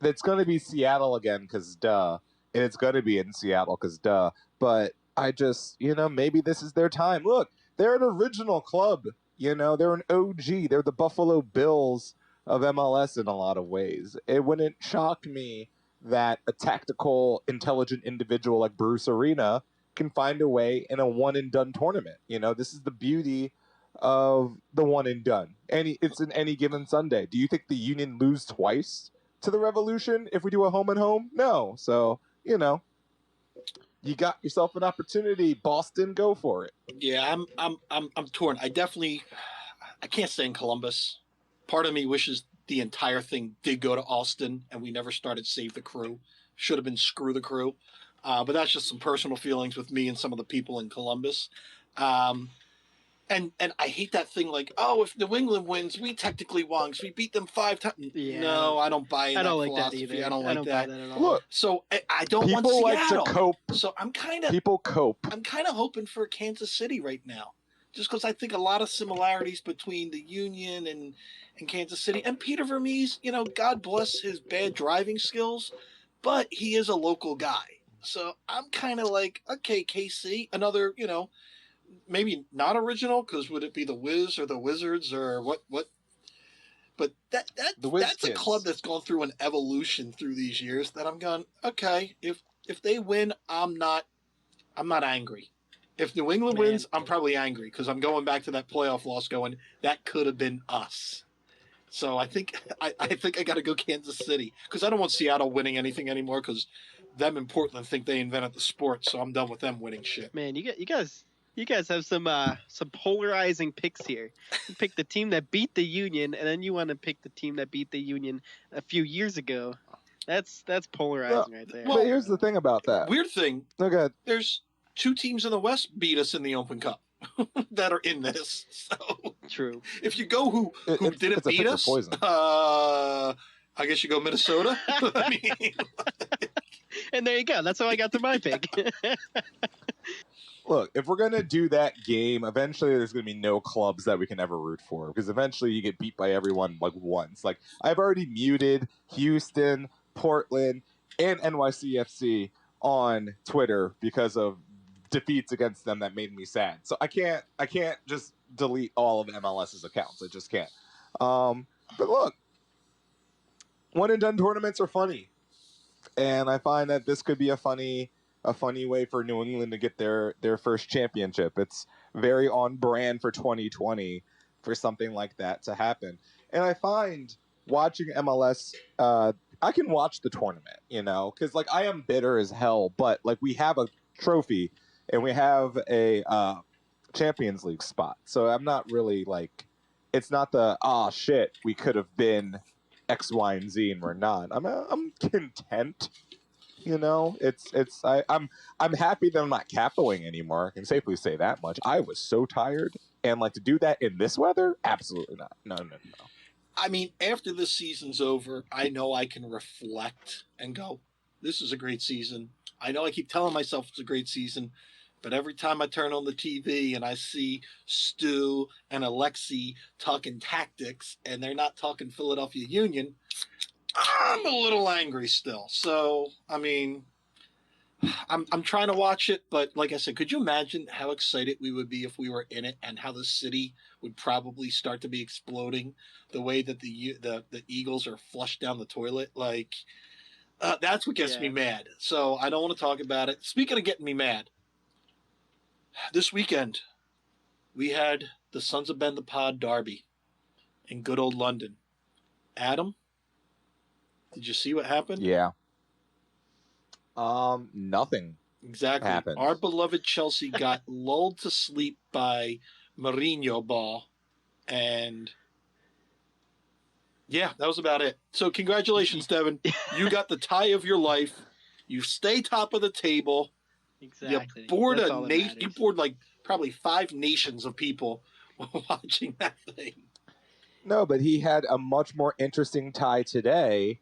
it's going to be Seattle again because duh, and it's going to be in Seattle because duh. But I just maybe this is their time. Look, they're an original club. They're an OG. They're the Buffalo Bills of MLS in a lot of ways. It wouldn't shock me that a tactical, intelligent individual like Bruce Arena can find a way in a one and done tournament. This is the beauty of the one and done. It's an any given Sunday. Do you think the Union lose twice to the Revolution if we do a home and home? No. So, you got yourself an opportunity. Boston, go for it. Yeah, I'm torn. I can't stay in Columbus. Part of me wishes the entire thing did go to Austin and we never started Save the Crew. Should have been Screw the Crew. But that's just some personal feelings with me and some of the people in Columbus. And I hate that thing like, oh, if New England wins, we technically won because we beat them 5 times. Yeah. No, I don't buy in I don't that like that philosophy. either. I don't like that. buy that at all. Look, So I don't want people like Seattle. to cope. So I'm kind of hoping for Kansas City right now, just because I think a lot of similarities between the Union and Kansas City. And Peter Vermees, God bless his bad driving skills, but he is a local guy. So I'm kind of like, okay, KC, another, maybe not original, because would it be the Wiz or the Wizards or what? But that's a club that's gone through an evolution through these years that I'm going, okay, if they win, I'm not angry. If New England wins, I'm probably angry because I'm going back to that playoff loss going, that could have been us. So I think I got to go Kansas City because I don't want Seattle winning anything anymore because them in Portland think they invented the sport. So I'm done with them winning shit. Man, you guys have some polarizing picks here. You pick the team that beat the Union, and then you want to pick the team that beat the Union a few years ago. That's polarizing right there. But here's the thing about that. Weird thing. Okay. There's 2 teams in the West beat us in the Open Cup that are in this. So True. if you go who didn't beat us, I guess you go Minnesota. I mean, and there you go. That's how I got to my pick. Look, if we're going to do that game, eventually there's going to be no clubs that we can ever root for because eventually you get beat by everyone like once. Like I've already muted Houston, Portland, and NYCFC on Twitter because of defeats against them that made me sad. So I can't just delete all of MLS's accounts. I just can't. But look, one and done tournaments are funny. And I find that this could be a funny way for New England to get their first championship. It's very on brand for 2020 for something like that to happen. And I find watching MLS, I can watch the tournament, because like I am bitter as hell, but like we have a trophy and we have a Champions League spot. So I'm not really like, it's not the, shit, we could have been X, Y, and Z and we're not. I'm content. I'm happy that I'm not capoing anymore. I can safely say that much. I was so tired, and like to do that in this weather, absolutely not. No. I mean, after this season's over, I know I can reflect and go, "This is a great season." I know I keep telling myself it's a great season, but every time I turn on the TV and I see Stu and Alexi talking tactics, and they're not talking Philadelphia Union, I'm a little angry still. So, I mean, I'm trying to watch it, but like I said, could you imagine how excited we would be if we were in it and how the city would probably start to be exploding the way that the Eagles are flushed down the toilet? Like, that's what gets me mad. So I don't want to talk about it. Speaking of getting me mad, this weekend we had the Sons of Ben the Pod Derby in good old London. Adam? Did you see what happened? Yeah. Nothing. Exactly. Happened. Our beloved Chelsea got lulled to sleep by Mourinho ball, and Yeah, that was about it. So congratulations, Devin. You got the tie of your life. You stay top of the table. Exactly. You bored That's a all that nation. matters. You bored like probably 5 nations of people watching that thing. No, but he had a much more interesting tie today,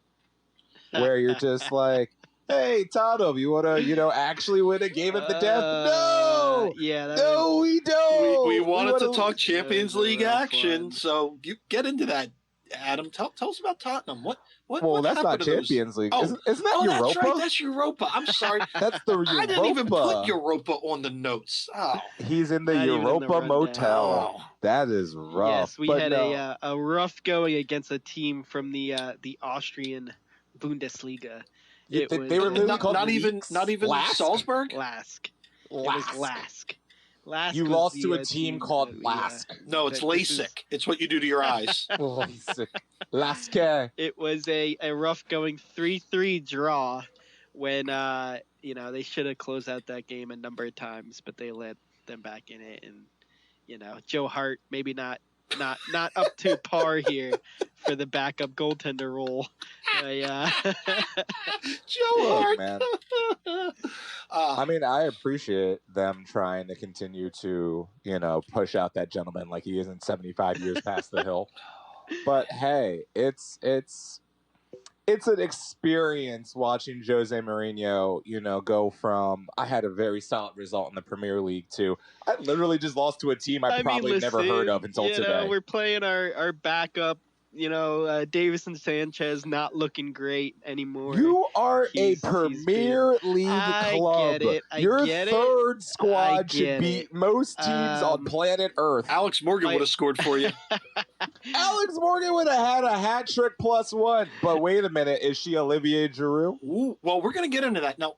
where you're just like, "Hey, Tatum, you want to, actually win a game at the death?" No, Yeah. no, we don't. We wanted to wanna- talk Champions That was a League rough action, one. so you get into that, Adam. Tell us about Tottenham. What Well, that's happened not to those? Champions League. Oh, Isn't that Oh, Europa? that's right. That's Europa. I'm sorry. That's the Europa. I didn't even put Europa on the notes. Oh, He's in the Not even in the Europa rundown. Motel. Oh. That is rough. Yes, we But had no. a rough going against a team from the Austrian Bundesliga. They It were was, literally not, called not even Leaks? not even Lask? Salzburg. Lask. It was Lask. Lask. Lask You was lost the, to a team called that we, Lask. No, it's that this is- LASIK. It's what you do to your eyes. Lask. It was a rough going 3-3 draw when they should have closed out that game a number of times, but they let them back in it, and Joe Hart maybe not up to par here for the backup goaltender role. Joe Look, Hart. man. I mean, I appreciate them trying to continue to, push out that gentleman like he isn't 75 years past the hill. But hey, it's an experience watching Jose Mourinho, go from I had a very solid result in the Premier League to I literally just lost to a team I probably never heard of until today. We're playing our backup. Davison Sanchez not looking great anymore. You are He's a Premier League I club. get it. Your get it. third squad should get beat it. most teams on planet Earth. Alex Morgan would have scored for you. Alex Morgan would have had a hat trick +1. But wait a minute, is she Olivier Giroud? Ooh, well, we're going to get into that. Now,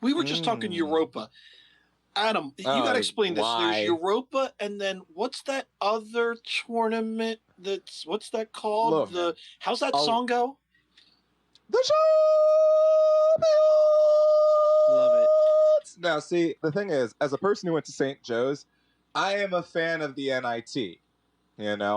we were just talking Europa. Adam, you got to explain this. why? There's Europa, and then what's that other tournament? What's that called? Look, how's that I'll- song go? The Love it. Champions! Now, see, the thing is, as a person who went to St. Joe's, I am a fan of the NIT.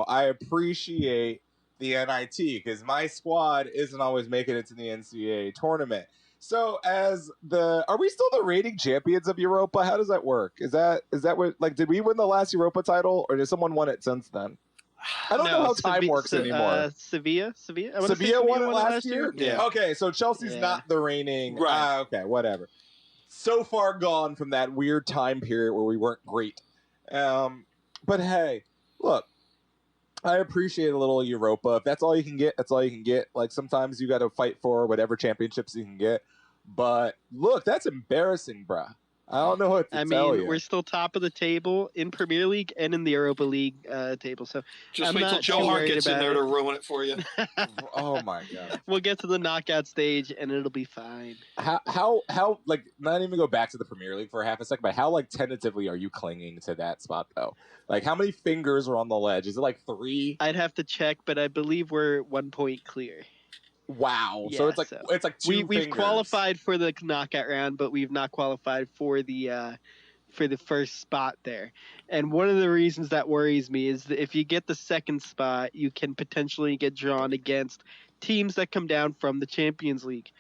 I appreciate the NIT because my squad isn't always making it to the NCAA tournament. So, are we still the reigning champions of Europa? How does that work? Is that what, did we win the last Europa title, or did someone won it since then? I don't know how time works anymore. Sevilla. I wanna say Sevilla won it last year? Yeah. Okay, so Chelsea's Yeah. not the reigning. Right. Okay, whatever. So far gone from that weird time period where we weren't great. But hey, look, I appreciate a little Europa. If that's all you can get, that's all you can get. Like, sometimes you got to fight for whatever championships you can get. But look, that's embarrassing, bruh. I don't know what to tell you. We're still top of the table in Premier League and in the Europa League table. So Just I'm wait till not Joe too Hart worried gets in about there it. to ruin it for you. Oh my god. We'll get to the knockout stage and it'll be fine. How like, not even go back to the Premier League for half a second, but how like tentatively are you clinging to that spot though? Like, how many fingers are on the ledge? Is it like 3? I'd have to check, but I believe we're 1 point clear. Wow. Yeah, so it's like so it's like 2 We've fingers. qualified for the knockout round, but we've not qualified for the first spot there. And one of the reasons that worries me is that if you get the second spot, you can potentially get drawn against teams that come down from the Champions League.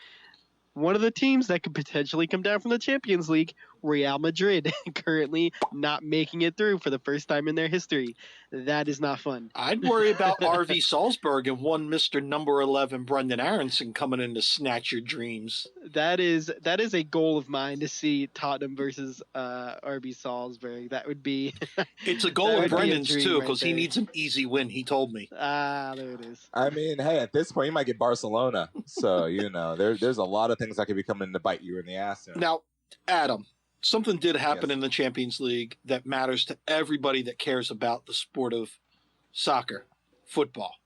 One of the teams that could potentially come down from the Champions League, Real Madrid, currently not making it through for the first time in their history. That is not fun. I'd worry about RV Salzburg and one Mr. Number 11, Brendan Aronson, coming in to snatch your dreams. That is a goal of mine to see Tottenham versus RB Salzburg. That would be It's a goal That of would be a Brendan's, dream too, right because he there. needs an easy win, he told me. there it is. I mean, hey, at this point you might get Barcelona. So, there's a lot of things that could be coming to bite you in the ass soon. Now, Adam, something did happen Yes. in the Champions League that matters to everybody that cares about the sport of soccer, football.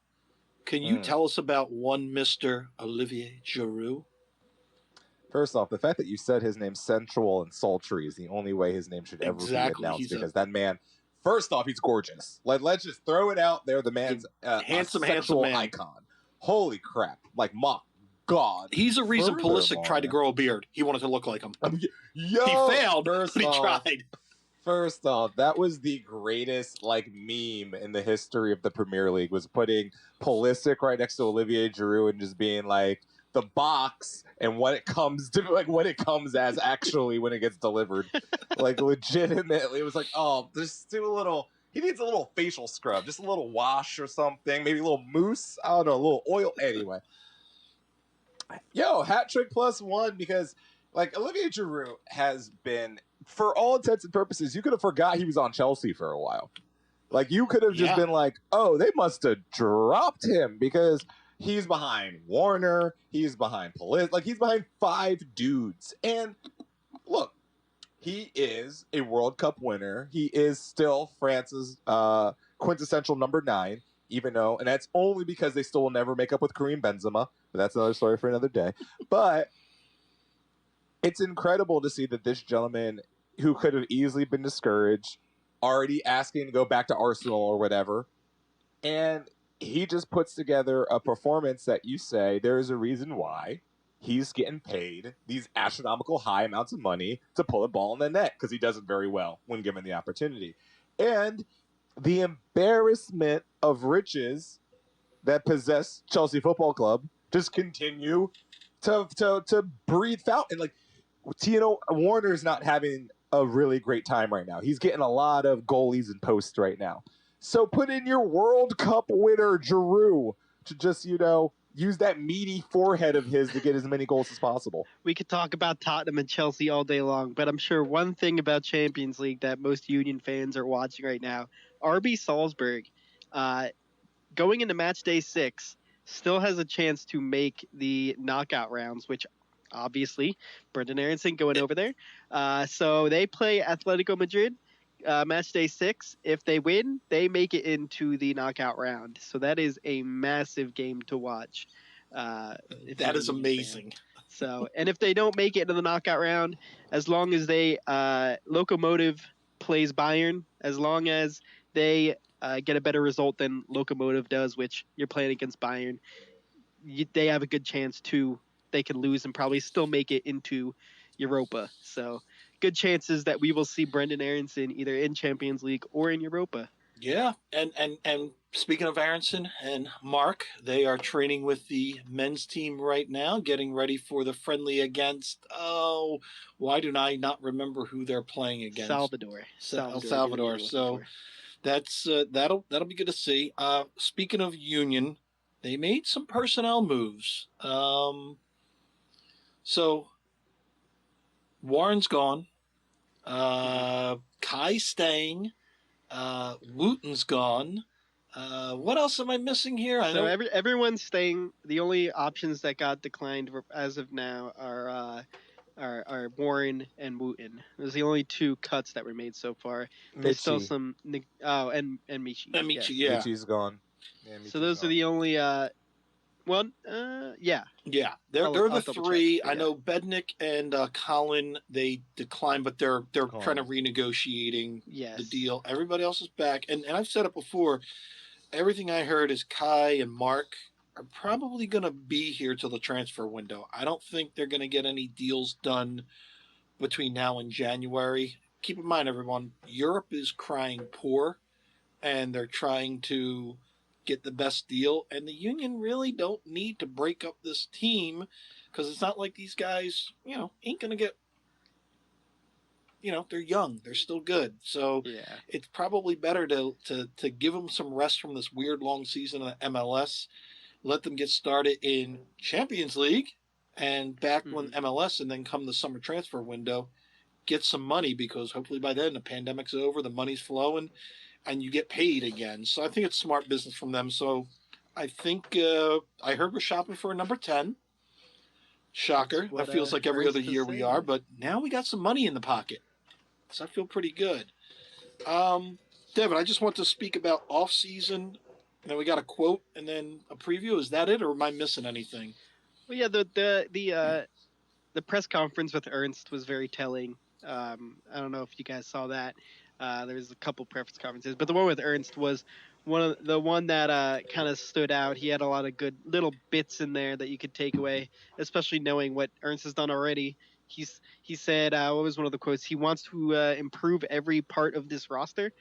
Can you tell us about one Mr. Olivier Giroud? First off, the fact that you said his name sensual and sultry is the only way his name should ever Exactly. be announced, He's a- because that man, first off, he's gorgeous. Let's just throw it out there. The man's Handsome, a handsome sexual man. icon. Holy crap. Like, my God. He's a reason Pulisic Furthermore- tried to grow a beard. He wanted to look like him. Yo, He failed, but first he off, tried. First off, that was the greatest like meme in the history of the Premier League, was putting Pulisic right next to Olivier Giroud and just being like the box and what it comes to, like what it comes as actually when it gets delivered. Like legitimately, it was like, oh, just do a little. He needs a little facial scrub, just a little wash or something, maybe a little mousse. I don't know, a little oil. Anyway, yo, hat trick +1 because like Olivier Giroud has been, for all intents and purposes, you could have forgot he was on Chelsea for a while. Like you could have just Yeah. been like, oh, they must have dropped him because he's behind Warner, he's behind Pulisic, like he's behind 5 dudes. And look, he is a World Cup winner. He is still France's quintessential number 9, even though, and that's only because they still will never make up with Karim Benzema. But that's another story for another day. But it's incredible to see that this gentleman, who could have easily been discouraged, already asking to go back to Arsenal or whatever, and he just puts together a performance that you say there is a reason why he's getting paid these astronomical high amounts of money to pull a ball in the net, because he does it very well when given the opportunity. And the embarrassment of riches that possess Chelsea Football Club just continue to breathe fountain. Like, Tino Warner's not having a really great time right now. He's getting a lot of goalies and posts right now. So put in your World Cup winner, Giroud, to just, use that meaty forehead of his to get as many goals as possible. We could talk about Tottenham and Chelsea all day long, but I'm sure one thing about Champions League that most Union fans are watching right now, RB Salzburg, going into match day 6, still has a chance to make the knockout rounds, which obviously Brendan Aronson going over there. So they play Atletico Madrid. Match day 6. If they win, they make it into the knockout round. So that is a massive game to watch. That is amazing. So, and if they don't make it into the knockout round, as long as they Lokomotiv plays Bayern, as long as they get a better result than Lokomotiv does, which you're playing against Bayern, they have a good chance to. They can lose and probably still make it into Europa. So good chances that we will see Brendan Aronson either in Champions League or in Europa. Yeah, and speaking of Aronson and Mark, they are training with the men's team right now, getting ready for the friendly against. Oh, why do I not remember who they're playing against? Salvador. El Salvador. So that's that'll be good to see. Speaking of Union, they made some personnel moves. So Warren's gone. Kai's staying. Wooten's gone. What else am I missing here? I So know everyone's staying. The only options that got declined as of now are Warren and Wooten. Those are the only 2 cuts that were made so far. There's still Michi. some and Michi. and Michi, yes. yeah. Michi's gone. Yeah, So those are the only one. Yeah. Yeah, they're I'll the double check, 3. but I yeah. know Bednick and Colin, they declined, but they're kind of renegotiating Yes. the deal. Everybody else is back, and I've said it before. Everything I heard is Kai and Mark are probably going to be here till the transfer window. I don't think they're going to get any deals done between now and January. Keep in mind, everyone, Europe is crying poor, and they're trying to get the best deal. And the Union really don't need to break up this team, because it's not like these guys, ain't going to get. They're young. They're still good. So Yeah. it's probably better to give them some rest from this weird long season of MLS. Let them get started in Champions League and back when MLS, and then come the summer transfer window, get some money, because hopefully by then the pandemic's over, the money's flowing, and you get paid again. So I think it's smart business from them. So I think I heard we're shopping for a number 10. Shocker. That's what, That feels like every Ernst other is year we saying. are, but now we got some money in the pocket. So I feel pretty good. Devin, I just want to speak off season. And then we got a quote and then a preview. Is that it, or am I missing anything? Well, yeah. The press conference with Ernst was very telling. I don't know if you guys saw that. There was a couple press conferences, but the one with Ernst was one that kind of stood out. He had a lot of good little bits in there that you could take away, especially knowing what Ernst has done already He said, what was one of the quotes? He wants to improve every part of this roster.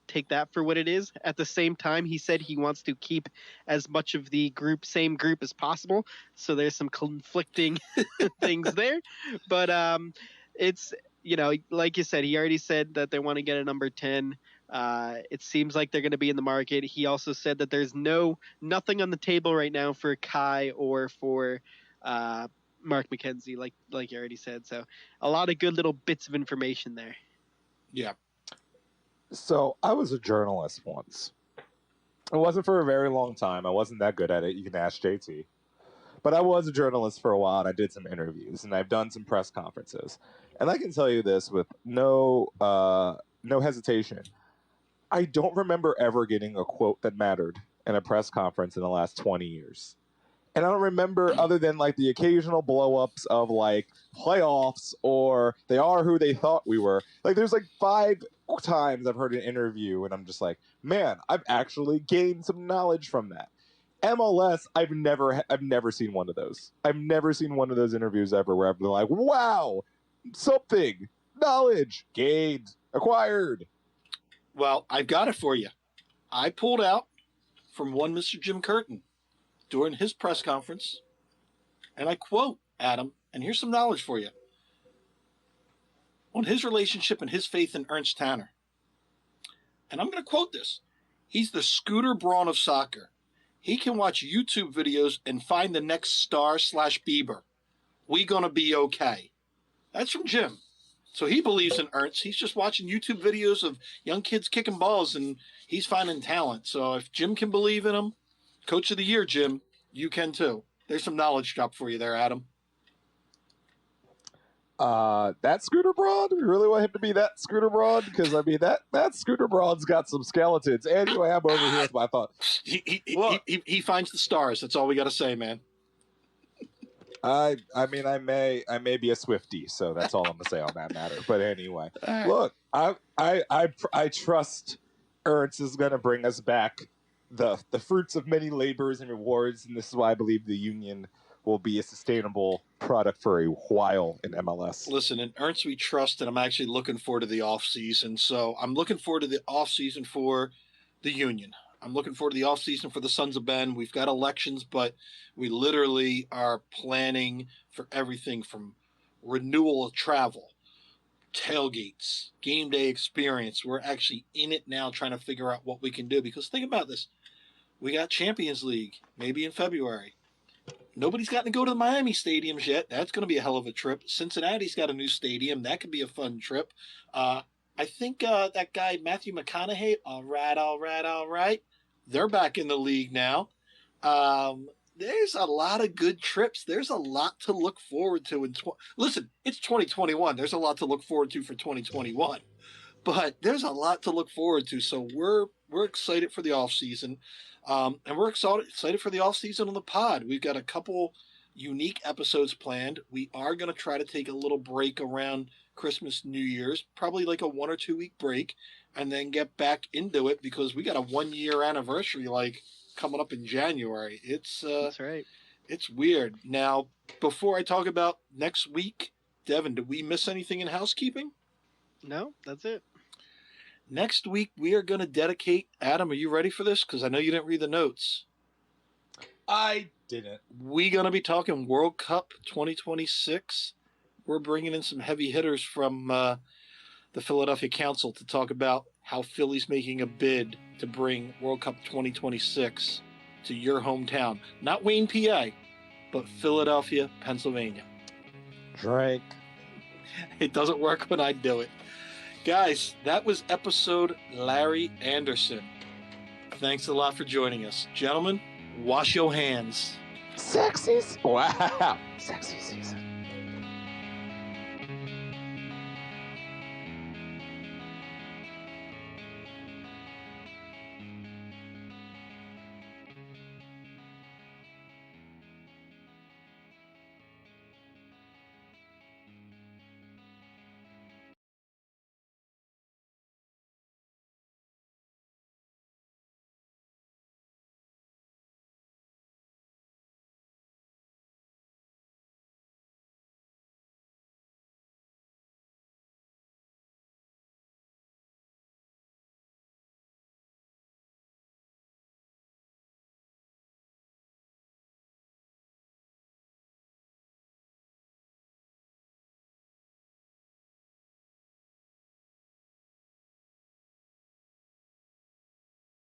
Take that for what it is. At the same time, he said he wants to keep as much of the same group as possible. So there's some conflicting things there, but it's, like you said, he already said that they want to get a number 10. It seems like they're going to be in the market. He also said that there's nothing on the table right now for Kai or for Mark McKenzie, like you already said. So a lot of good little bits of information there. Yeah. So I was a journalist once. It wasn't for a very long time. I wasn't that good at it. You can ask JT. But I was a journalist for a while, and I did some interviews, and I've done some press conferences. And I can tell you this with no hesitation. I don't remember ever getting a quote that mattered in a press conference in the last 20 years. And I don't remember, other than like the occasional blow-ups of like playoffs or they are who they thought we were. Like there's like 5 times I've heard an interview and I'm just like, man, I've actually gained some knowledge from that. MLS, I've never seen one of those. I've never seen one of those interviews ever where I've been like, wow, something, knowledge, gained, acquired. Well, I've got it for you. I pulled out from one Mr. Jim Curtin during his press conference, and I quote Adam, and here's some knowledge for you on his relationship and his faith in Ernst Tanner. And I'm going to quote this. He's the Scooter Braun of soccer. He can watch YouTube videos and find the next star/Bieber. We gonna be okay. That's from Jim. So he believes in Ernst. He's just watching YouTube videos of young kids kicking balls, and he's finding talent. So if Jim can believe in him, Coach of the Year, Jim, you can too. There's some knowledge drop for you there, Adam. That Scooter Braun? We really want him to be that Scooter Braun? Because, I mean, that Scooter Braun's got some skeletons. Anyway, I'm over here with my thought. He finds the stars. That's all we got to say, man. I mean, I may be a Swiftie, so that's all I'm gonna say on that matter. But anyway, look, I trust Ernst is gonna bring us back the fruits of many labors and rewards, and this is why I believe the Union will be a sustainable product for a while in MLS. Listen, in Ernst we trust, and I'm actually looking forward to the off season. So I'm looking forward to the off season for the Union. I'm looking forward to the offseason for the Sons of Ben. We've got elections, but we literally are planning for everything from renewal of travel, tailgates, game day experience. We're actually in it now trying to figure out what we can do. Because think about this. We got Champions League, maybe in February. Nobody's gotten to go to the Miami stadiums yet. That's going to be a hell of a trip. Cincinnati's got a new stadium. That could be a fun trip. I think that guy, Matthew McConaughey, all right. They're back in the league now. There's a lot of good trips. There's a lot to look forward to. Listen, it's 2021. There's a lot to look forward to for 2021. But there's a lot to look forward to. So we're excited for the offseason. And we're excited for the offseason on the pod. We've got a couple unique episodes planned. We are going to try to take a little break around Christmas, New Year's, probably like a 1 or 2 week break, and then get back into it because we got a 1 year anniversary like coming up in January. That's right. It's weird. Now, before I talk about next week, Devin, did we miss anything in housekeeping? No, that's it. Next week, we are going to dedicate. Adam, are you ready for this? Because I know you didn't read the notes. I didn't. We're going to be talking World Cup 2026. We're bringing in some heavy hitters from the Philadelphia Council to talk about how Philly's making a bid to bring World Cup 2026 to your hometown. Not Wayne, PA, but Philadelphia, Pennsylvania. Drink. It doesn't work when I do it. Guys, that was episode Larry Anderson. Thanks a lot for joining us. Gentlemen, wash your hands. Sexy. Wow. Sexy season.